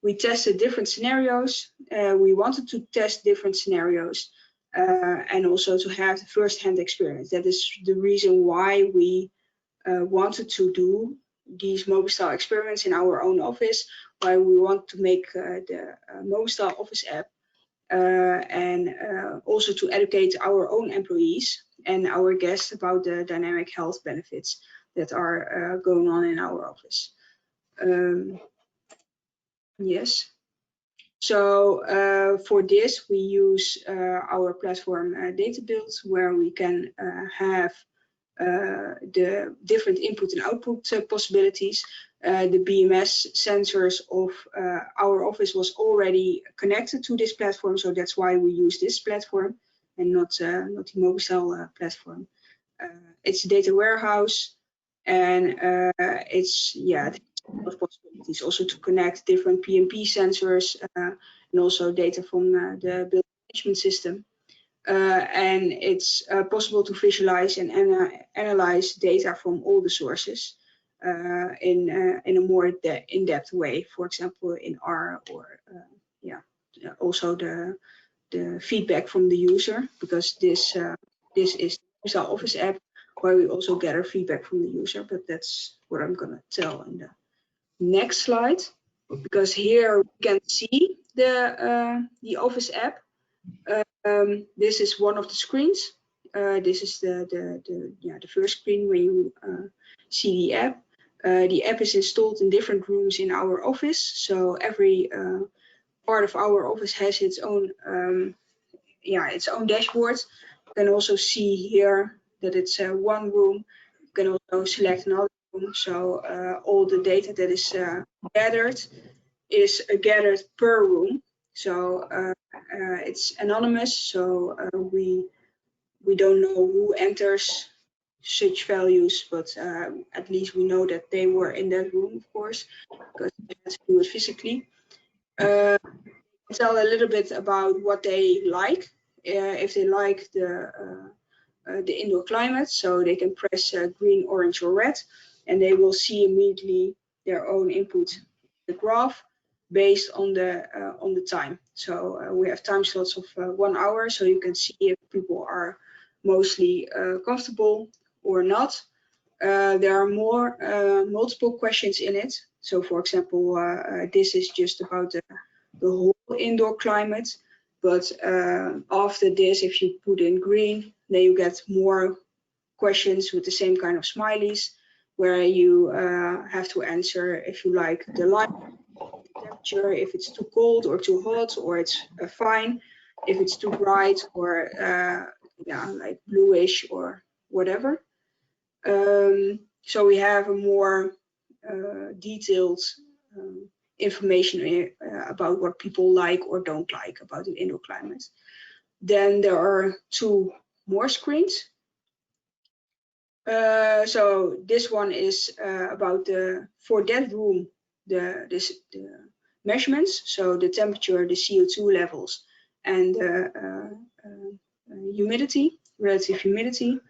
We tested different scenarios. We wanted to test different scenarios and also to have the first-hand experience. That is the reason why we wanted to do these MOBISTYLE experiments in our own office, why we want to make the MOBISTYLE Office App, and also to educate our own employees and our guests about the dynamic health benefits that are going on in our office. Yes. So for this, we use our platform DataBuilt, where we can have the different input and output possibilities. The BMS sensors of our office was already connected to this platform, so that's why we use this platform and not the MOBISTYLE platform. It's a data warehouse, and it's of possibilities also to connect different PMP sensors and also data from the building management system. And it's possible to visualize and analyze data from all the sources in a more in-depth way, for example in R, or also the feedback from the user, because this is the Office app where we also gather feedback from the user, but that's what I'm going to tell in the next slide, because here we can see the Office app. This is one of the screens. This is the first screen when you see the app. The app is installed in different rooms in our office, so every part of our office has its own dashboard. You can also see here that it's one room. You can also select another room, so all the data that is gathered is gathered per room. So it's anonymous, so we don't know who enters such values, but at least we know that they were in that room, of course, because we had to do it physically. Tell a little bit about what they like, if they like the indoor climate, so they can press green, orange, or red, and they will see immediately their own input, the graph, based on the time. So we have time slots of 1 hour, so you can see if people are mostly comfortable or not. There are more multiple questions in it. So for example, this is just about the whole indoor climate. But after this, if you put in green, then you get more questions with the same kind of smileys, where you have to answer if you like the light, the temperature, if it's too cold or too hot, or it's fine, if it's too bright, or yeah, like bluish or whatever. So we have a more detailed information about what people like or don't like about the indoor climate. Then there are 2 more screens. So this one is about for that room, the measurements, so the temperature, the CO2 levels, and humidity, relative humidity.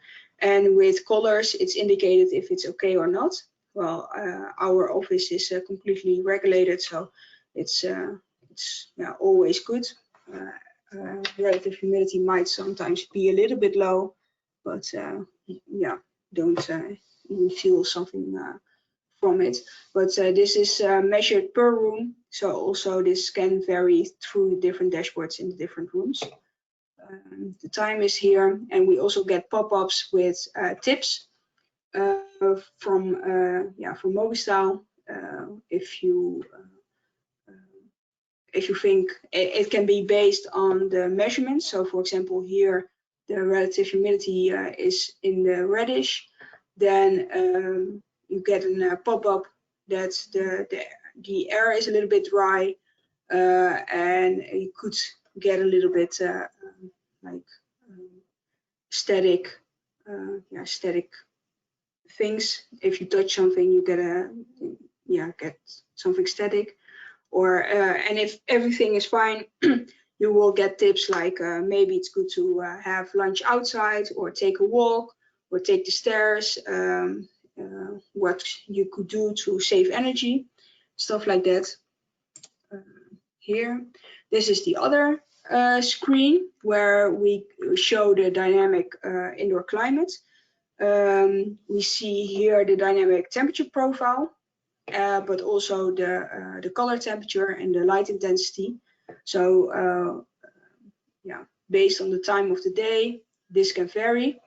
And with colors, it's indicated if it's okay or not. Well, our office is completely regulated, so it's yeah, always good. Relative humidity might sometimes be a little bit low, but yeah, don't even feel something from it. But this is measured per room, so also this can vary through the different dashboards in the different rooms. The time is here, and we also get pop-ups with tips from MOBISTYLE. If you think it can be based on the measurements. So for example, here the relative humidity is in the reddish, then you get a pop-up that the air is a little bit dry, and you could get a little bit like static, static things. If you touch something, you get something static. Or and if everything is fine, you will get tips like maybe it's good to have lunch outside, or take a walk, or take the stairs, what you could do to save energy, stuff like that. Here, this is the other screen where we show the dynamic indoor climate. We see here the dynamic temperature profile, but also the color temperature and the light intensity. So yeah, based on the time of the day, this can vary.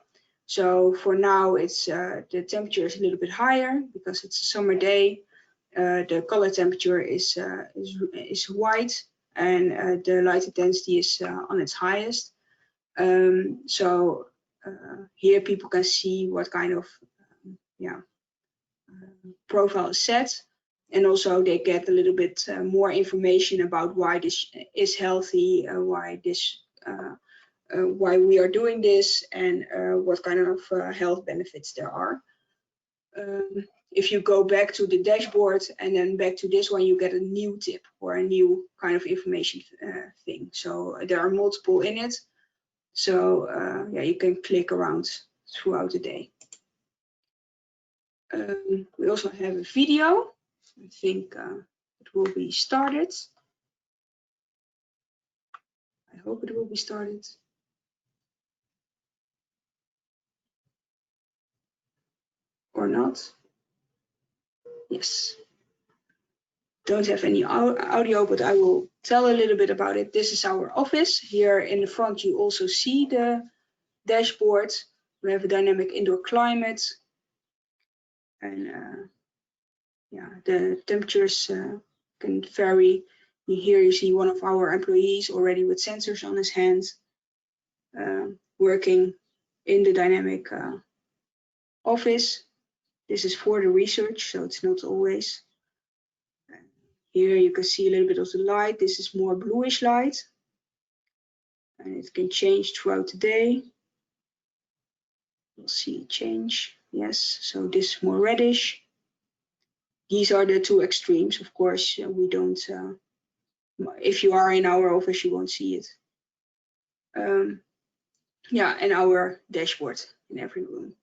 So for now, it's the temperature is a little bit higher because it's a summer day. The color temperature is white, and the light intensity is on its highest. So here people can see what kind of profile is set, and also they get a little bit more information about why this is healthy, why we are doing this, and what kind of health benefits there are. If you go back to the dashboard and then back to this one, you get a new tip or a new kind of information thing. So there are multiple in it. So yeah, you can click around throughout the day. We also have a video. I think it will be started. I hope it will be started. Or not. Yes. Don't have any audio, but I will tell a little bit about it. This is our office. Here in the front, you also see the dashboard. We have a dynamic indoor climate. And yeah, the temperatures can vary. Here you see one of our employees already with sensors on his hands, working in the dynamic office. This is for the research, so it's not always. Here you can see a little bit of the light. This is more bluish light, and it can change throughout the day. You'll see a change. Yes, so this is more reddish. These are the 2 extremes. Of course, we don't. If you are in our office, you won't see it. Yeah, and our dashboard in every room.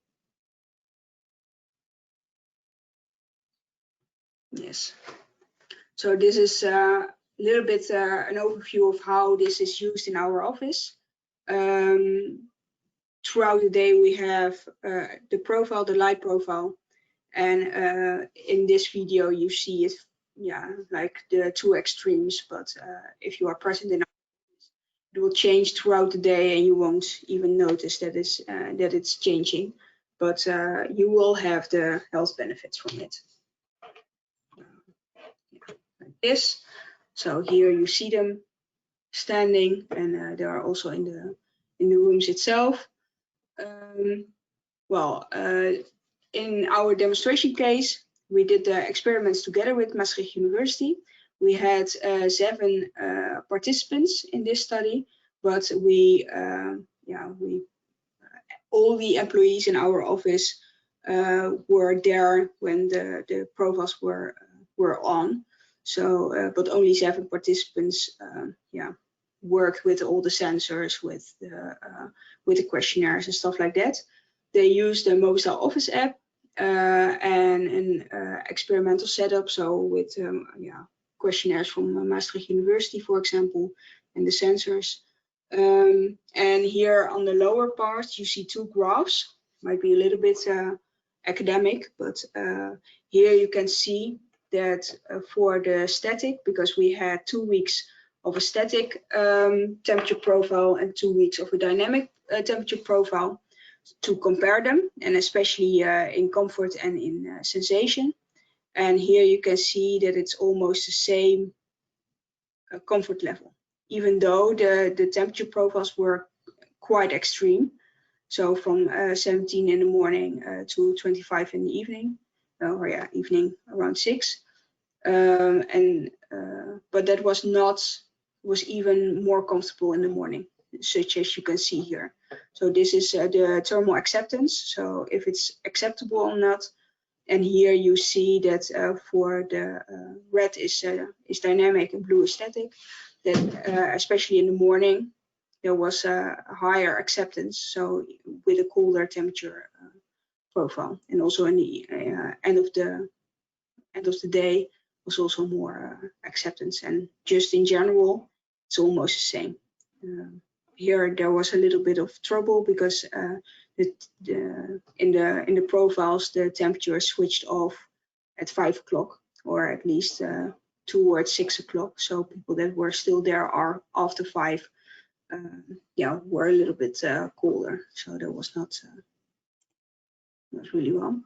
Yes. So this is a little bit an overview of how this is used in our office. Throughout the day, we have the profile, the light profile, and in this video, you see it, yeah, like the 2 extremes. But if you are present in our office, it will change throughout the day, and you won't even notice that it's changing. But you will have the health benefits from it. Like this. So here you see them standing, and they are also in the rooms itself. In our demonstration case, we did the experiments together with Maastricht University. We had 7 participants in this study, but all the employees in our office were there when the profiles were on. So, but only 7 participants, worked with all the sensors, with the questionnaires and stuff like that. They used the MOBISTYLE Office App and an experimental setup. So with questionnaires from Maastricht University, for example, and the sensors. And here on the lower part, you see 2 graphs. Might be a little bit academic, but here you can see that for the static, because we had 2 weeks of a static temperature profile and 2 weeks of a dynamic temperature profile, to compare them, and especially in comfort and in sensation. And here you can see that it's almost the same comfort level, even though the temperature profiles were quite extreme. So from 17 in the morning to 25 in the evening, evening around 6. But that was even more comfortable in the morning, such as you can see here. So this is the thermal acceptance, so if it's acceptable or not. And here you see that for the red is dynamic and blue is static, that especially in the morning there was a higher acceptance, so with a colder temperature profile, and also in the end of the day was also more acceptance, and just in general it's almost the same. Here there was a little bit of trouble because in the profiles the temperature switched off at 5 o'clock, or at least towards 6 o'clock. So people that were still there are after 5 were a little bit colder. So that was not really well.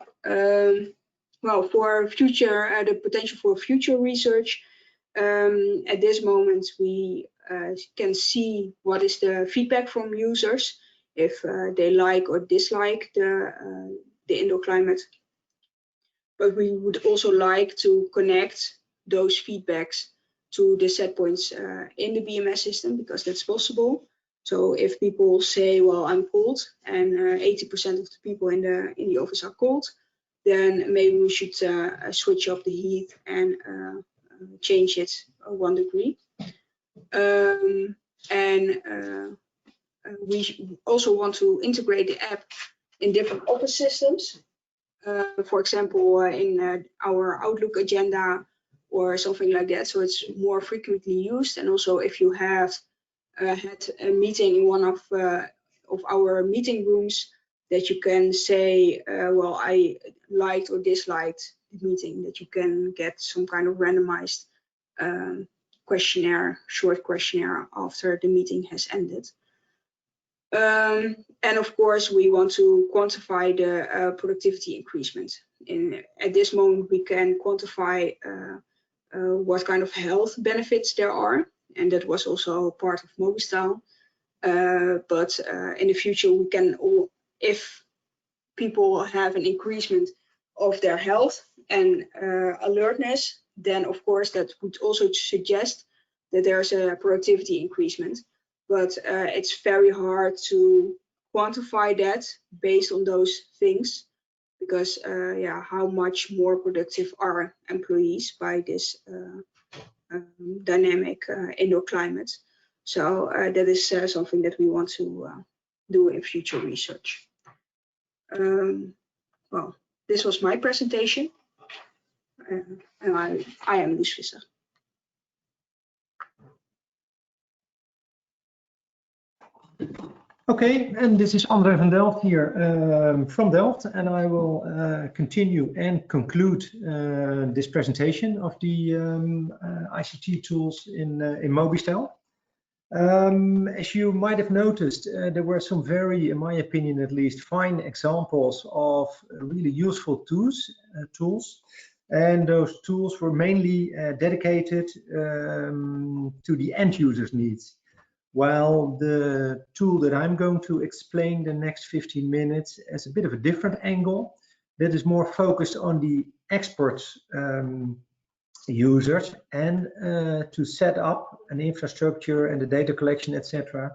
Well, for future, the potential for future research, at this moment we can see what is the feedback from users, if they like or dislike the indoor climate. But we would also like to connect those feedbacks to the set points in the BMS system, because that's possible. So if people say, well, I'm cold, and 80% of the people in the office are cold, then maybe we should switch up the heat and change it 1 degree. We also want to integrate the app in different office systems. For example, in our Outlook agenda or something like that, so it's more frequently used. And also, if you have had a meeting in one of our meeting rooms, that you can say, well, I liked or disliked the meeting, that you can get some kind of randomized questionnaire, short questionnaire after the meeting has ended. And of course, we want to quantify the productivity increasement. At this moment, we can quantify what kind of health benefits there are, and that was also part of MOBISTYLE. But in the future, we can, if people have an increasement of their health and alertness, then of course that would also suggest that there's a productivity increasement. But it's very hard to quantify that based on those things, because how much more productive are employees by this dynamic indoor climate? So that is something that we want to do in future research. Well, this was my presentation, and I am Loes Visser. Okay, and this is André van Delft here from Delft, and I will continue and conclude this presentation of the ICT tools in MOBISTYLE. As you might have noticed, there were some very, in my opinion at least, fine examples of really useful tools. And those tools were mainly dedicated to the end user's needs. While the tool that I'm going to explain the next 15 minutes has a bit of a different angle that is more focused on the experts users and to set up an infrastructure and the data collection, etc.,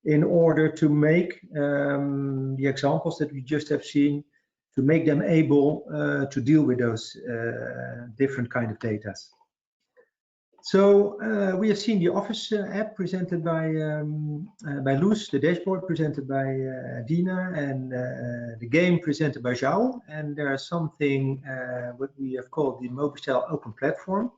in order to make the examples that we just have seen, to make them able to deal with those different kind of data. So we have seen the Office app presented by Luz, the dashboard presented by Dina, and the game presented by Zhao. And there's something what we have called the MOBISTYLE Open Platform.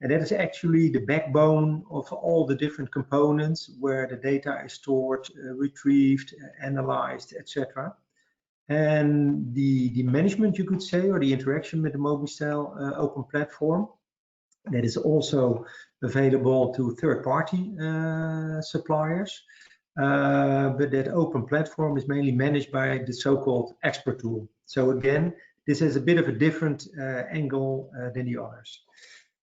And that is actually the backbone of all the different components where the data is stored, retrieved, analyzed, etc. And the management, you could say, or the interaction with the MOBISTYLE Open Platform, that is also available to third-party suppliers. But that open platform is mainly managed by the so-called expert tool. So again, this has a bit of a different angle than the others.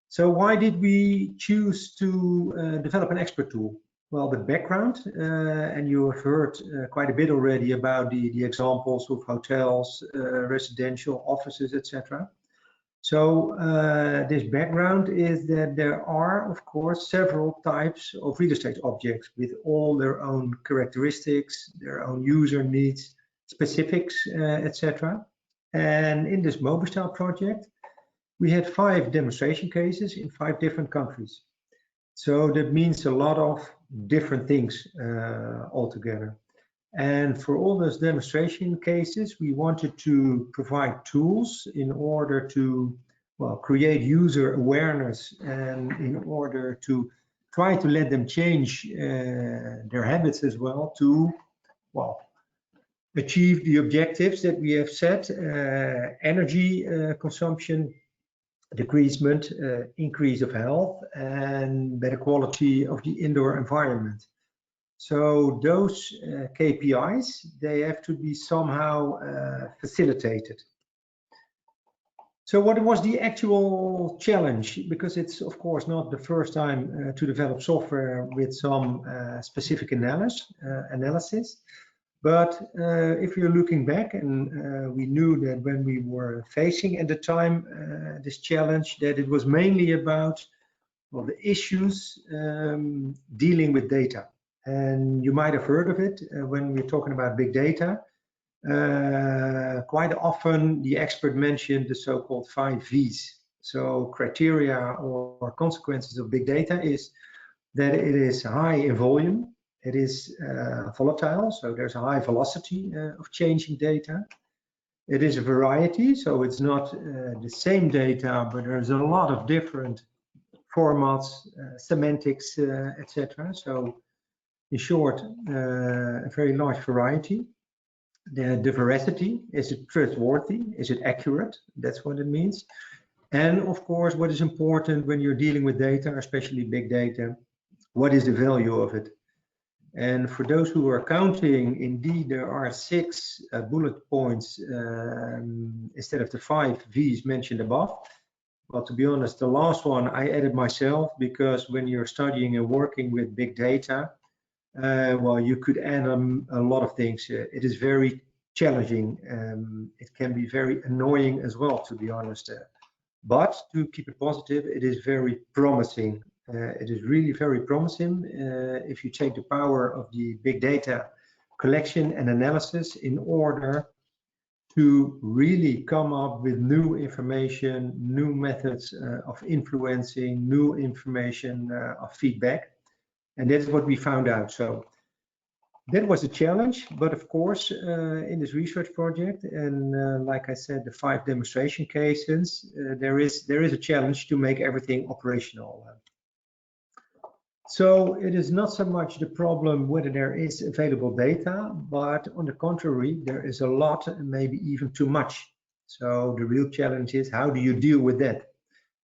So why did we choose to develop an expert tool? Well, the background, and you have heard quite a bit already about the examples of hotels, residential offices, etc. So this background is that there are, of course, several types of real estate objects with all their own characteristics, their own user needs, specifics, etc. And in this MOBISTYLE project, we had 5 demonstration cases in 5 different countries. So that means a lot of different things altogether. And for all those demonstration cases, we wanted to provide tools in order to, well, create user awareness and in order to try to let them change their habits as well to, well, achieve the objectives that we have set, energy consumption, decreasement, increase of health, and better quality of the indoor environment. So those KPIs, they have to be somehow facilitated. So what was the actual challenge? Because it's of course not the first time to develop software with some specific analysis. But if you're looking back, and we knew that when we were facing at the time this challenge, that it was mainly about, well, the issues dealing with data. And you might have heard of it when we're talking about big data. Quite often the expert mentioned the so-called 5 V's. So criteria or consequences of big data is that it is high in volume, it is volatile, so there's a high velocity of changing data. It is a variety, so it's not the same data, but there's a lot of different formats, semantics, etc. So in short, a very large variety. The veracity, is it trustworthy? Is it accurate? That's what it means. And of course, what is important when you're dealing with data, especially big data, what is the value of it? And for those who are counting, indeed, there are 6 bullet points instead of the 5 V's mentioned above. Well, to be honest, the last one I added myself, because when you're studying and working with big data, well, you could add a lot of things. It is very challenging. It can be very annoying as well, to be honest. But to keep it positive, it is very promising. It is really very promising if you take the power of the big data collection and analysis in order to really come up with new information, new methods of influencing, new information of feedback. And that's what we found out. So that was a challenge, but of course, in this research project, and like I said, the 5 demonstration cases, there is a challenge to make everything operational. So it is not so much the problem whether there is available data, but on the contrary, there is a lot and maybe even too much. So the real challenge is, how do you deal with that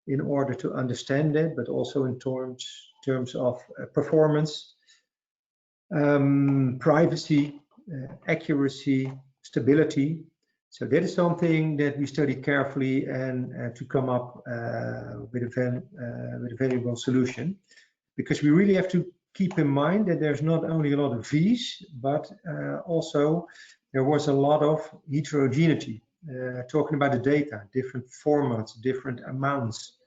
in order to understand it, but also in terms of performance, Privacy, accuracy, stability. So that is something that we studied carefully and to come up with a valuable solution, because we really have to keep in mind that there's not only a lot of V's, but also there was a lot of heterogeneity, talking about the data, different formats, different amounts,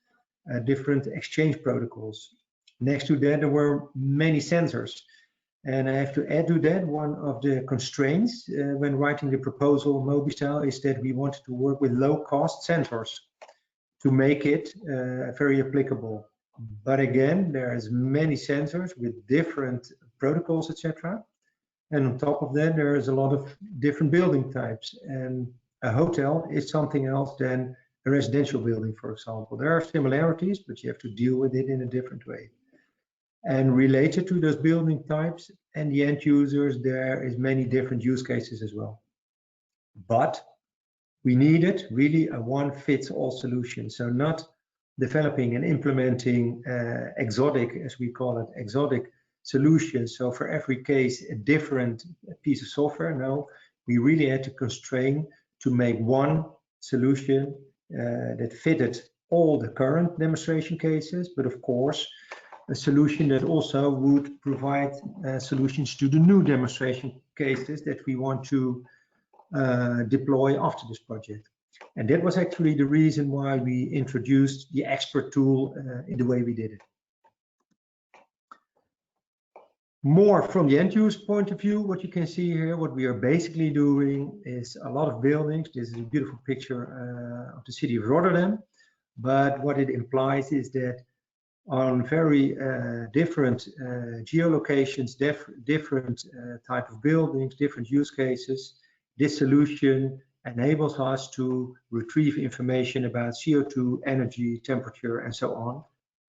different exchange protocols. Next to that, there were many sensors. And I have to add to that, one of the constraints when writing the proposal MOBISTYLE is that we wanted to work with low-cost sensors to make it very applicable. But again, there's many sensors with different protocols, etc. And on top of that, there is a lot of different building types. And a hotel is something else than a residential building, for example. There are similarities, but you have to deal with it in a different way. And related to those building types and the end users, there is many different use cases as well. But we needed really a one-fits-all solution. So not developing and implementing exotic, as we call it, exotic solutions. So for every case, a different piece of software. No, we really had to constrain to make one solution that fitted all the current demonstration cases, but of course, a solution that also would provide solutions to the new demonstration cases that we want to deploy after this project. And that was actually the reason why we introduced the expert tool in the way we did it. More from the end user point of view, what you can see here, what we are basically doing is a lot of buildings. This is a beautiful picture of the city of Rotterdam. But what it implies is that on very different geolocations, different type of buildings, different use cases, this solution enables us to retrieve information about CO2, energy, temperature, and so on,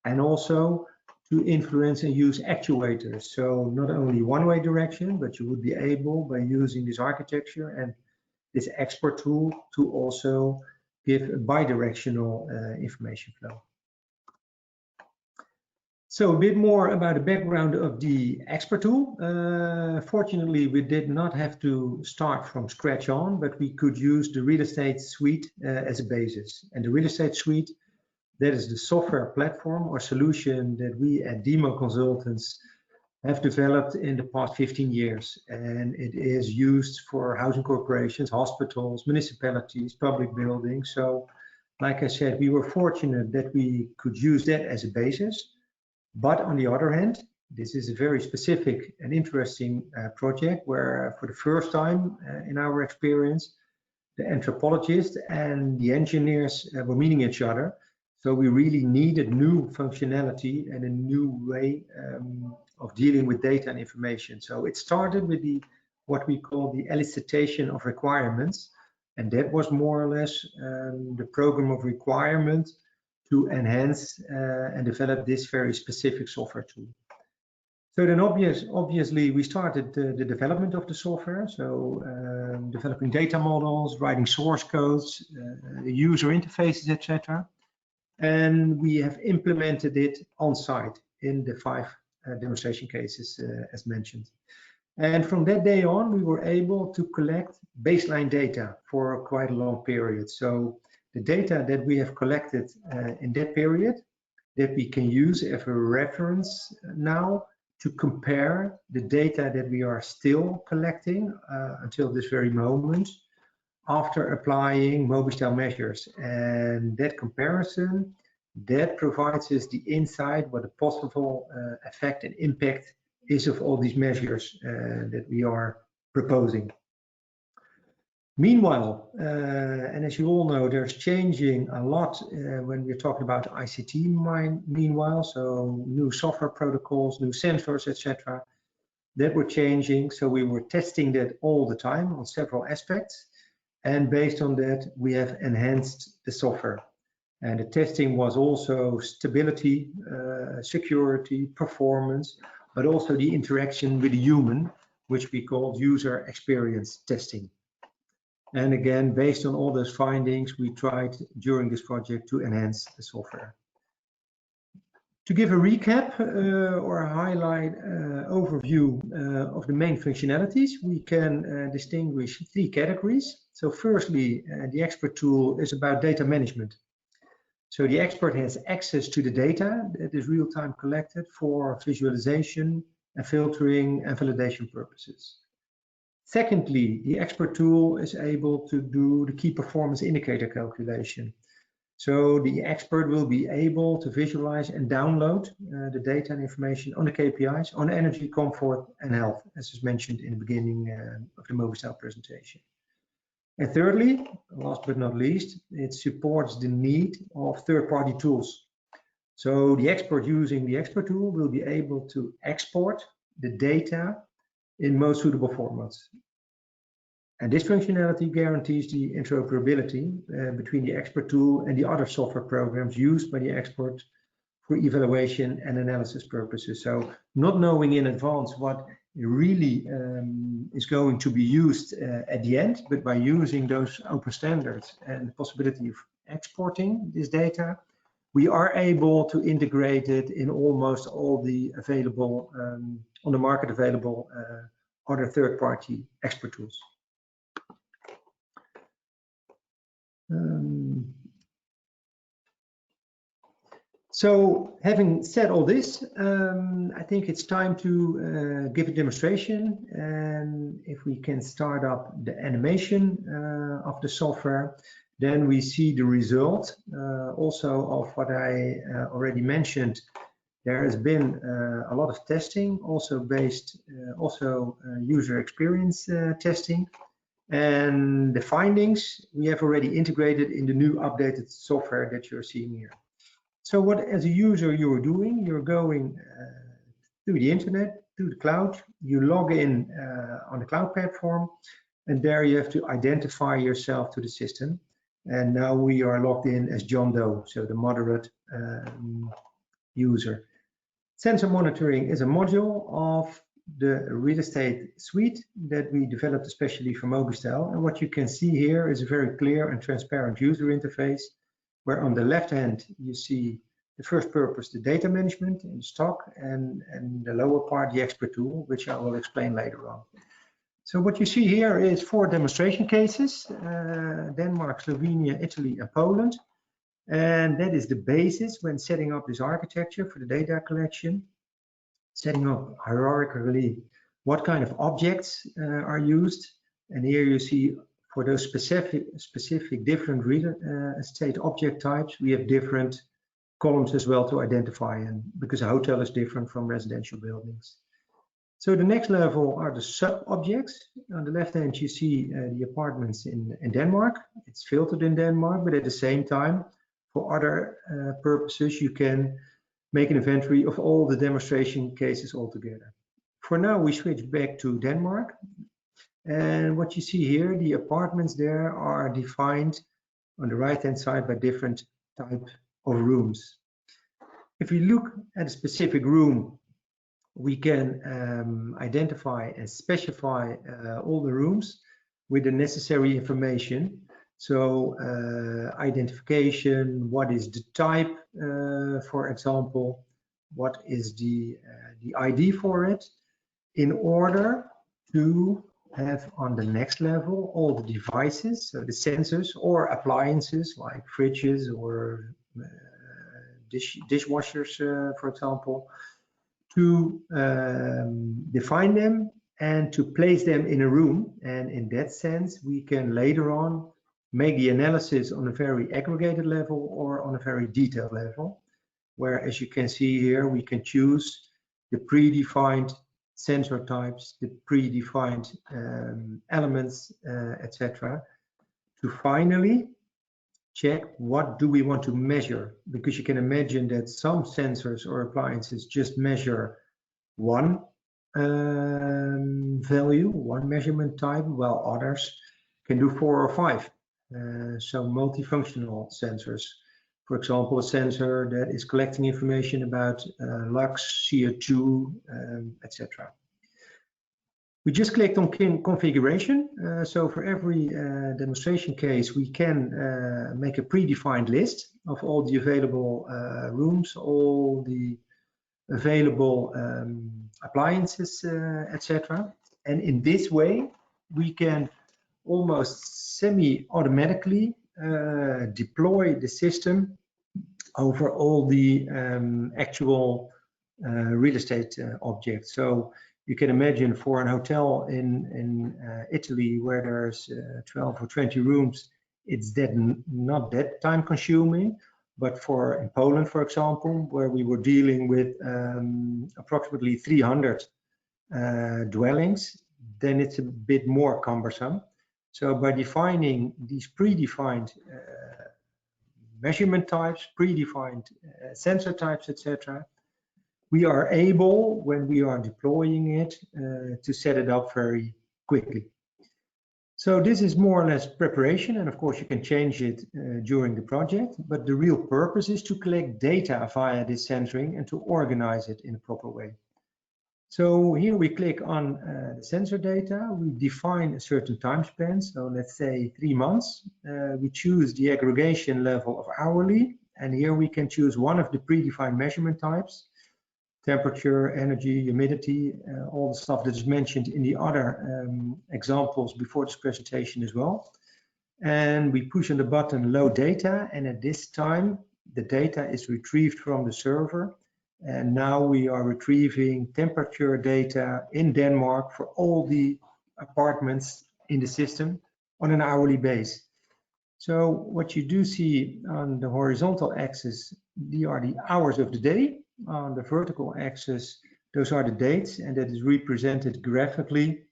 and also to influence and use actuators. So not only one-way direction, but you would be able, by using this architecture and this expert tool, to also give a bidirectional information flow. So a bit more about the background of the expert tool. Fortunately, we did not have to start from scratch on, but we could use the real estate suite as a basis. And the real estate suite, that is the software platform or solution that we at Demo Consultants have developed in the past 15 years. And it is used for housing corporations, hospitals, municipalities, public buildings. So like I said, we were fortunate that we could use that as a basis. But on the other hand, this is a very specific and interesting project where for the first time in our experience, the anthropologists and the engineers were meeting each other. So we really needed new functionality and a new way of dealing with data and information. So it started with what we call the elicitation of requirements. And that was more or less the program of requirement to enhance and develop this very specific software tool. So then obviously we started the development of the software. So developing data models, writing source codes, user interfaces, etc. And we have implemented it on site in the 5 demonstration cases as mentioned. And from that day on, we were able to collect baseline data for quite a long period. So the data that we have collected in that period, that we can use as a reference now to compare the data that we are still collecting until this very moment after applying MOBISTYLE measures. And that comparison, that provides us the insight what the possible effect and impact is of all these measures that we are proposing. Meanwhile, and as you all know, there's changing a lot when we're talking about ICT meanwhile, so new software protocols, new sensors, etc. that were changing. So we were testing that all the time on several aspects. And based on that, we have enhanced the software. And the testing was also stability, security, performance, but also the interaction with the human, which we call user experience testing. And again, based on all those findings, we tried during this project to enhance the software. To give a recap or a highlight overview of the main functionalities, we can distinguish 3 categories. So firstly, the expert tool is about data management. So the expert has access to the data that is real-time collected for visualization and filtering and validation purposes. Secondly, the expert tool is able to do the key performance indicator calculation. So the expert will be able to visualize and download the data and information on the KPIs on energy, comfort, and health, as is mentioned in the beginning of the MOBISTYLE presentation. And thirdly, last but not least, it supports the need of third-party tools. So the expert using the expert tool will be able to export the data in most suitable formats. And this functionality guarantees the interoperability between the expert tool and the other software programs used by the expert for evaluation and analysis purposes. So not knowing in advance what really is going to be used at the end, but by using those open standards and the possibility of exporting this data, we are able to integrate it in almost all the available, on the market available other third-party expert tools. So having said all this, I think it's time to give a demonstration, and if we can start up the animation of the software, then we see the result also of what I already mentioned. There has been a lot of testing, also based user experience testing. And the findings we have already integrated in the new updated software that you're seeing here. So what as a user you're doing, you're going to the internet, to the cloud, you log in on the cloud platform, and there you have to identify yourself to the system. And now we are logged in as John Doe, so the moderate user. Sensor monitoring is a module of the real estate suite that we developed especially for MOBISTYLE. And what you can see here is a very clear and transparent user interface, where on the left hand you see the first purpose, the data management in stock, and the lower part, the expert tool, which I will explain later on. So what you see here is 4 demonstration cases, Denmark, Slovenia, Italy, and Poland. And that is the basis when setting up this architecture for the data collection. Setting up hierarchically what kind of objects are used, and here you see for those specific different real estate object types, we have different columns as well to identify, and because a hotel is different from residential buildings. So the next level are the sub-objects. On the left hand you see the apartments in Denmark. It's filtered in Denmark, but at the same time, for other purposes, you can make an inventory of all the demonstration cases altogether. For now, we switch back to Denmark. And what you see here, the apartments there are defined on the right-hand side by different types of rooms. If we look at a specific room, we can identify and specify all the rooms with the necessary information. So identification, what is the type, for example, what is the ID for it, in order to have on the next level all the devices, so the sensors or appliances like fridges or dishwashers, for example, to define them and to place them in a room. And in that sense, we can later on make the analysis on a very aggregated level or on a very detailed level, where, as you can see here, we can choose the predefined sensor types, the predefined elements, etc., to finally check what do we want to measure, because you can imagine that some sensors or appliances just measure one value, one measurement type, while others can do 4 or 5. So multifunctional sensors. For example, a sensor that is collecting information about lux, CO2, etc. We just clicked on configuration. So for every demonstration case, we can make a predefined list of all the available rooms, all the available appliances, etc. And in this way, we can almost semi-automatically deploy the system over all the actual real estate objects. So you can imagine for a hotel in Italy where there's 12 or 20 rooms, it's not that time consuming. But in Poland, for example, where we were dealing with approximately 300 dwellings, then it's a bit more cumbersome. So by defining these predefined measurement types, predefined sensor types, etc., we are able, when we are deploying it, to set it up very quickly. So this is more or less preparation, and of course you can change it during the project, but the real purpose is to collect data via this sensoring and to organize it in a proper way. So here we click on the sensor data, we define a certain time span, so let's say 3 months. We choose the aggregation level of hourly, and here we can choose one of the predefined measurement types: temperature, energy, humidity, all the stuff that is mentioned in the other examples before this presentation as well. And we push on the button load data, and at this time the data is retrieved from the server. And now we are retrieving temperature data in Denmark for all the apartments in the system on an hourly base. So what you do see on the horizontal axis, these are the hours of the day. On the vertical axis, those are the dates, and that is represented graphically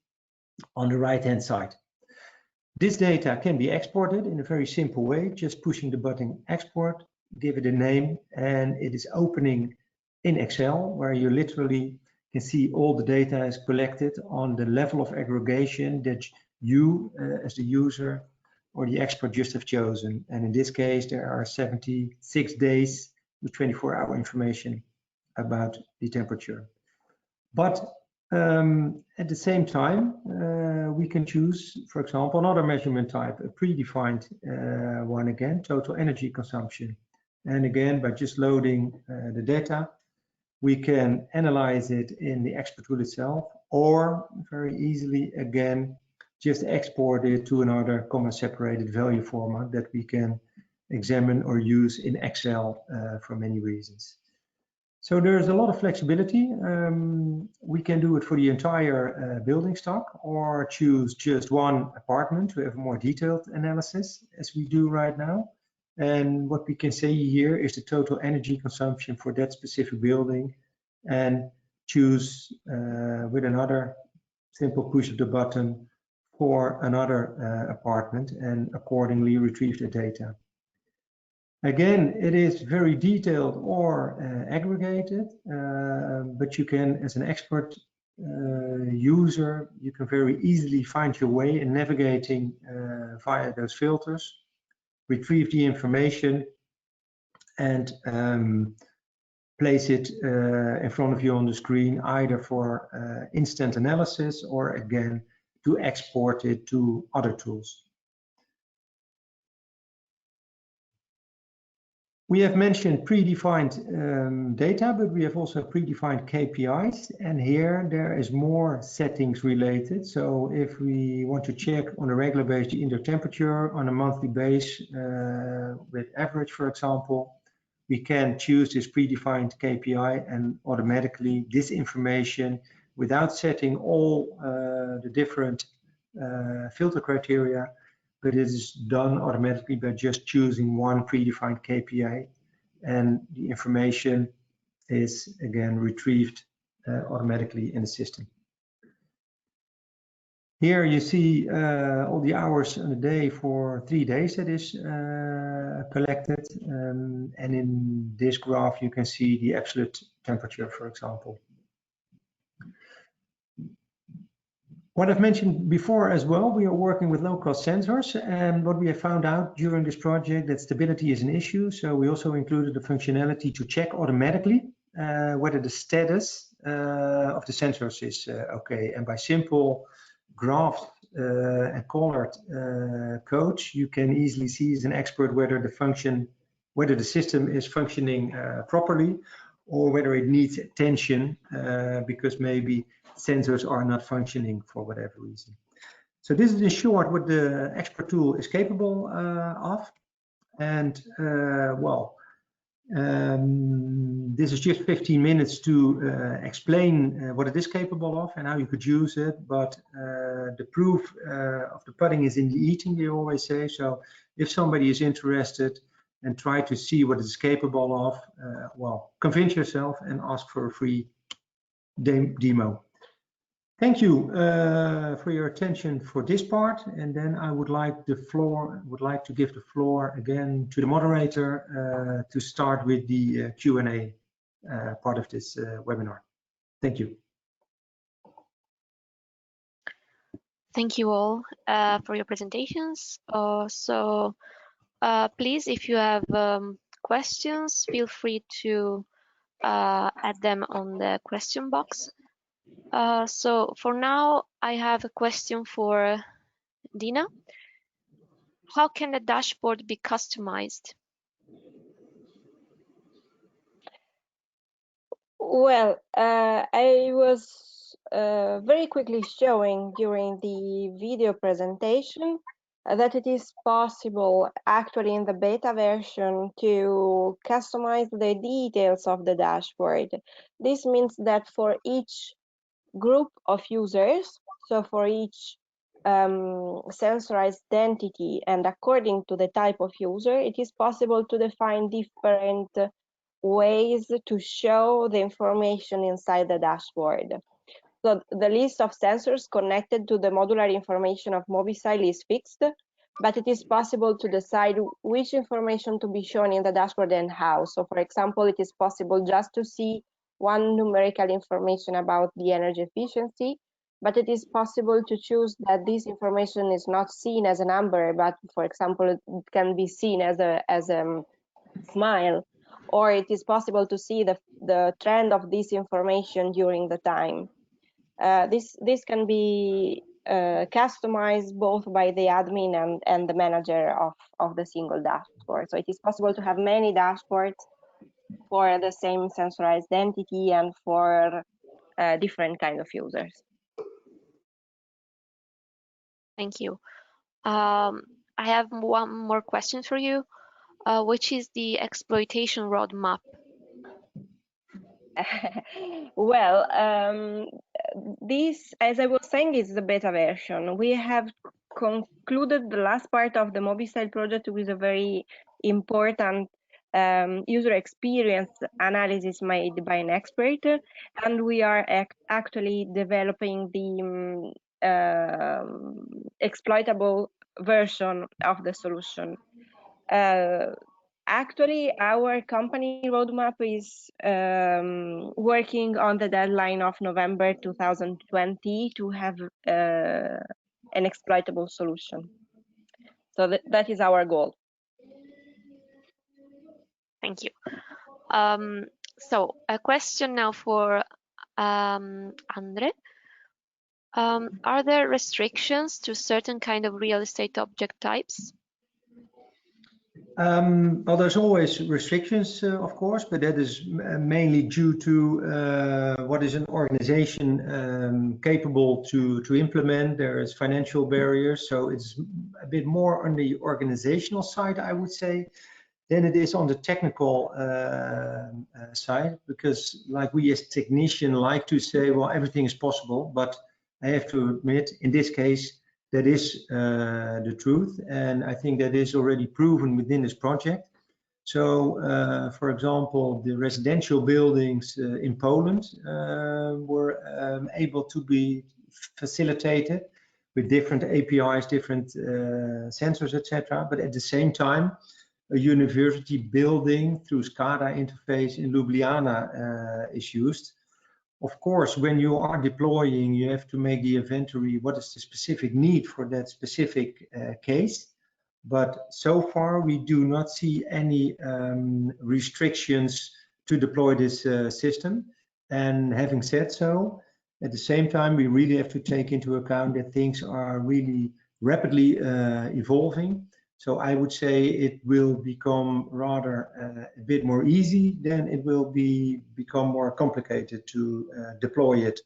on the right-hand side. This data can be exported in a very simple way, just pushing the button export, give it a name, and it is opening in Excel, where you literally can see all the data is collected on the level of aggregation that you as the user or the expert just have chosen. And in this case, there are 76 days with 24-hour information about the temperature. But at the same time, we can choose, for example, another measurement type, a predefined one again, total energy consumption. And again, by just loading the data, we can analyze it in the expert tool itself, or very easily, again, just export it to another comma separated value format that we can examine or use in Excel for many reasons. So there's a lot of flexibility. We can do it for the entire building stock, or choose just one apartment to have a more detailed analysis, as we do right now. And what we can say here is the total energy consumption for that specific building, and choose with another simple push of the button for another apartment, and accordingly retrieve the data. Again, it is very detailed or aggregated, but you can, as an expert user, you can very easily find your way in navigating via those filters, retrieve the information, and place it in front of you on the screen, either for instant analysis or again to export it to other tools. We have mentioned predefined data, but we have also predefined KPIs, and here there is more settings related. So if we want to check on a regular basis the indoor temperature on a monthly base with average, for example, we can choose this predefined KPI, and automatically this information, without setting all the different filter criteria, but it is done automatically by just choosing one predefined KPI, and the information is again retrieved automatically in the system. Here you see all the hours in a day for 3 days that is collected, and in this graph you can see the absolute temperature, for example. What I've mentioned before as well, we are working with low-cost sensors, and what we have found out during this project, that stability is an issue. So we also included the functionality to check automatically whether the status of the sensors is okay. And by simple graphed and colored codes, you can easily see as an expert whether the system is functioning properly, or whether it needs attention because maybe sensors are not functioning for whatever reason. So this is in short what the expert tool is capable of. And this is just 15 minutes to explain what it is capable of and how you could use it. But the proof of the pudding is in the eating, they always say. So if somebody is interested and try to see what it is capable of, well, convince yourself and ask for a free demo. Thank you for your attention for this part, and then I would like to give the floor again to the moderator to start with the Q&A part of this webinar. Thank you. Thank you all for your presentations. Please, if you have questions, feel free to add them on the question box. So for now, I have a question for Dina. How can the dashboard be customized? Well, I was very quickly showing during the video presentation that it is possible actually in the beta version to customize the details of the dashboard. This means that for each group of users, so for each sensorized entity and according to the type of user, it is possible to define different ways to show the information inside the dashboard. So the list of sensors connected to the modular information of MOBISTYLE is fixed, but it is possible to decide which information to be shown in the dashboard and how. So for example, it is possible just to see one numerical information about the energy efficiency, but it is possible to choose that this information is not seen as a number, but for example, it can be seen as a smile, or it is possible to see the trend of this information during the time. This can be customized both by the admin and the manager of the single dashboard. So it is possible to have many dashboards for the same sensorized entity and for different kind of users. Thank you. I have one more question for you, which is the exploitation roadmap? Well, this, as I was saying, is the beta version. We have concluded the last part of the MOBISTYLE project with a very important user experience analysis made by an expert, and we are actually developing the exploitable version of the solution. Actually, our company roadmap is working on the deadline of November 2020 to have an exploitable solution. So that is our goal. Thank you. So a question now for Andre. Are there restrictions to certain kind of real estate object types? Well, there's always restrictions, of course, but that is mainly due to what is an organization capable to implement. There is financial barriers, so it's a bit more on the organizational side, I would say, than it is on the technical side, because like we as technicians like to say, well, everything is possible, but I have to admit, in this case, that is the truth, and I think that is already proven within this project. So, for example, the residential buildings in Poland were able to be facilitated with different APIs, different sensors, etc. But at the same time, a university building through SCADA interface in Ljubljana is used. Of course, when you are deploying, you have to make the inventory, what is the specific need for that specific case. But so far, we do not see any restrictions to deploy this system. And having said so, at the same time, we really have to take into account that things are really rapidly evolving. So I would say it will become rather a bit more easy than it will become more complicated to deploy it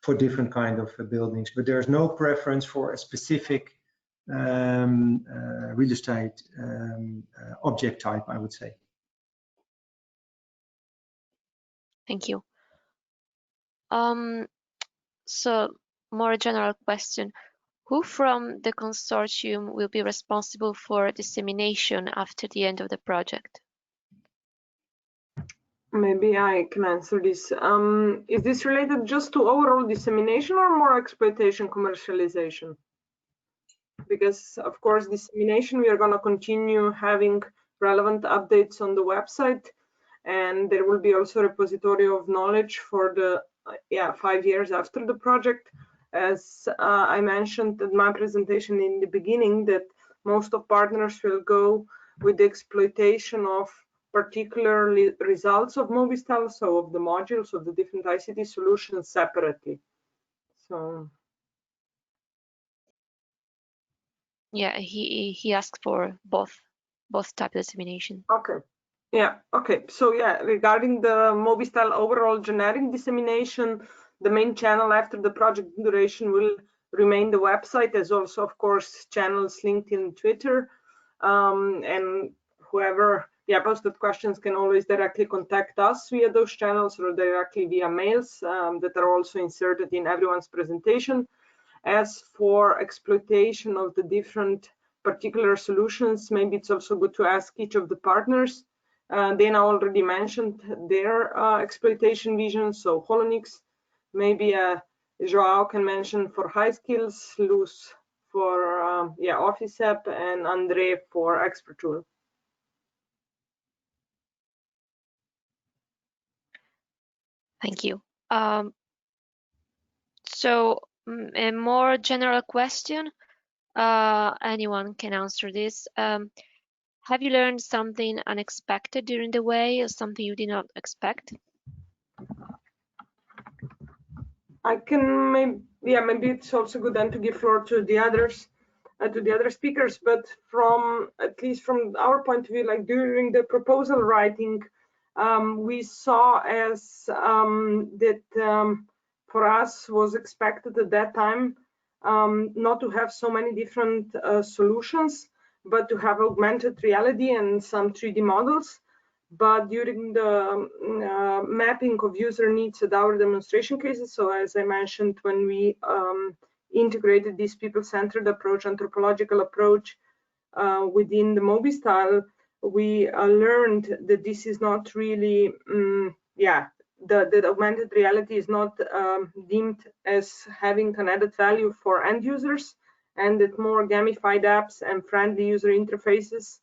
for different kind of buildings. But there's no preference for a specific real estate object type, I would say. Thank you. So more general question. Who from the consortium will be responsible for dissemination after the end of the project? Maybe I can answer this. Is this related just to overall dissemination or more exploitation commercialization? Because of course, dissemination, we are going to continue having relevant updates on the website, and there will be also a repository of knowledge for the 5 years after the project. As I mentioned in my presentation in the beginning, that most of partners will go with the exploitation of particular results of MOBISTYLE, so of the modules of the different ICT solutions separately. So Yeah, he asked for both type of dissemination. Okay. Yeah. Okay. So yeah, regarding the MOBISTYLE overall generic dissemination, the main channel after the project duration will remain the website, as also, of course, channels LinkedIn, Twitter, and whoever posted questions can always directly contact us via those channels or directly via mails that are also inserted in everyone's presentation. As for exploitation of the different particular solutions, maybe it's also good to ask each of the partners. Dana already mentioned their exploitation vision, so Holonix. Maybe Joao can mention for high skills, Luz for Office App, and Andre for Expert Tool. Thank you. So a more general question, anyone can answer this. Have you learned something unexpected during the way, or something you did not expect? I can maybe it's also good then to give floor to the others, to the other speakers. But at least from our point of view, like during the proposal writing, we saw as that for us was expected at that time not to have so many different solutions, but to have augmented reality and some 3D models. But during the mapping of user needs at our demonstration cases, so as I mentioned, when we integrated this people-centered approach, anthropological approach within the MOBISTYLE, we learned that this is not really, the augmented reality is not deemed as having an added value for end users, and that more gamified apps and friendly user interfaces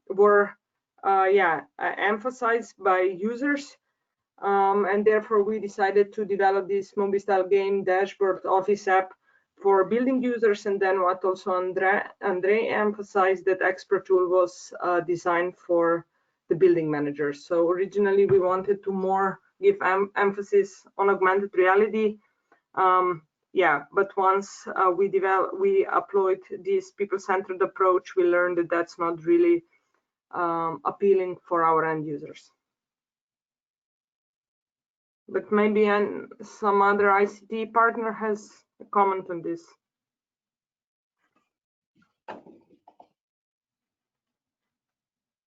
were emphasized by users, and therefore we decided to develop this MOBISTYLE game dashboard office app for building users. And then what also Andre emphasized, that Expert Tool was designed for the building managers. So originally we wanted to more give emphasis on augmented reality. But once we applied this people-centered approach, we learned that that's not really appealing for our end users. But maybe some other ICT partner has a comment on this.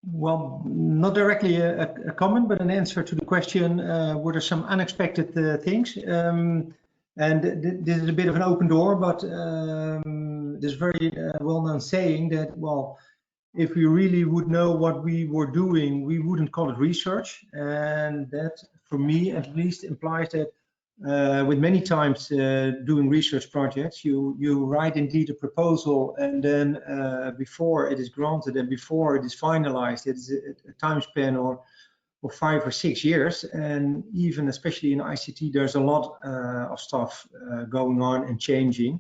Well, not directly a comment, but an answer to the question, were there some unexpected things? And this is a bit of an open door, but there's very well-known saying that, well, if we really would know what we were doing, we wouldn't call it research. And that, for me at least, implies that with many times doing research projects, you write indeed a proposal, and then before it is granted and before it is finalized, it's a time span of 5 or 6 years. And even especially in ICT, there's a lot of stuff going on and changing.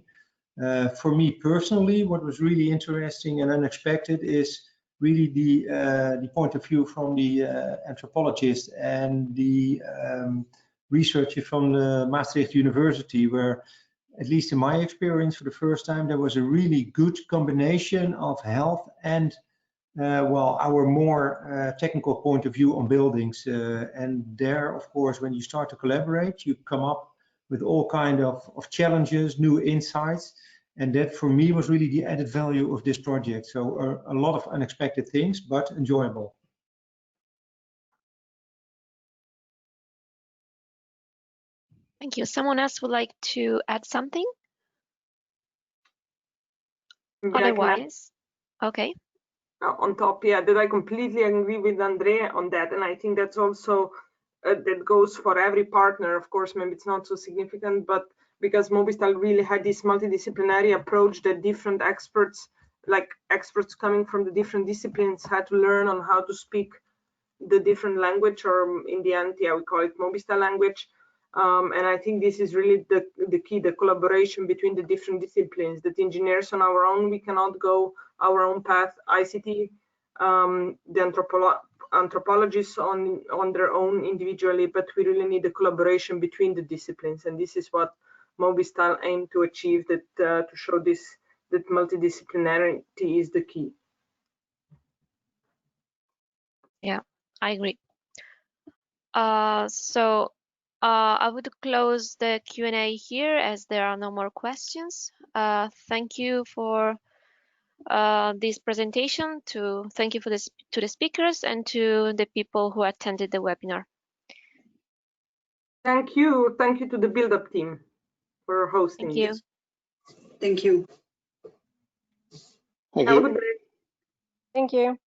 For me personally, what was really interesting and unexpected is really the point of view from the anthropologist and the researcher from the Maastricht University, where at least in my experience, for the first time, there was a really good combination of health and well, our more technical point of view on buildings. And there, of course, when you start to collaborate, you come up with all kind of challenges, new insights. And that for me was really the added value of this project. So a lot of unexpected things, but enjoyable. Thank you. Someone else would like to add something? Otherwise, okay. On top, yeah, that I completely agree with Andrea on that, and I think that's also that goes for every partner. Of course, maybe it's not so significant, but because MOBISTYLE really had this multidisciplinary approach that different experts, like experts coming from the different disciplines, had to learn on how to speak the different language, or in the end, yeah, we call it MOBISTYLE language. And I think this is really the key, the collaboration between the different disciplines. That engineers on our own, we cannot go our own path. ICT, the anthropologists on their own individually, but we really need the collaboration between the disciplines. And this is what MOBISTYLE aimed to achieve, that to show this, that multidisciplinarity is the key. Yeah, I agree. So I would close the Q&A here as there are no more questions. Thank you for this presentation. Thank you to the speakers and to the people who attended the webinar. Thank you to the build-up team for hosting. Thank you. Thank you. Thank Have a you. good day. Thank you.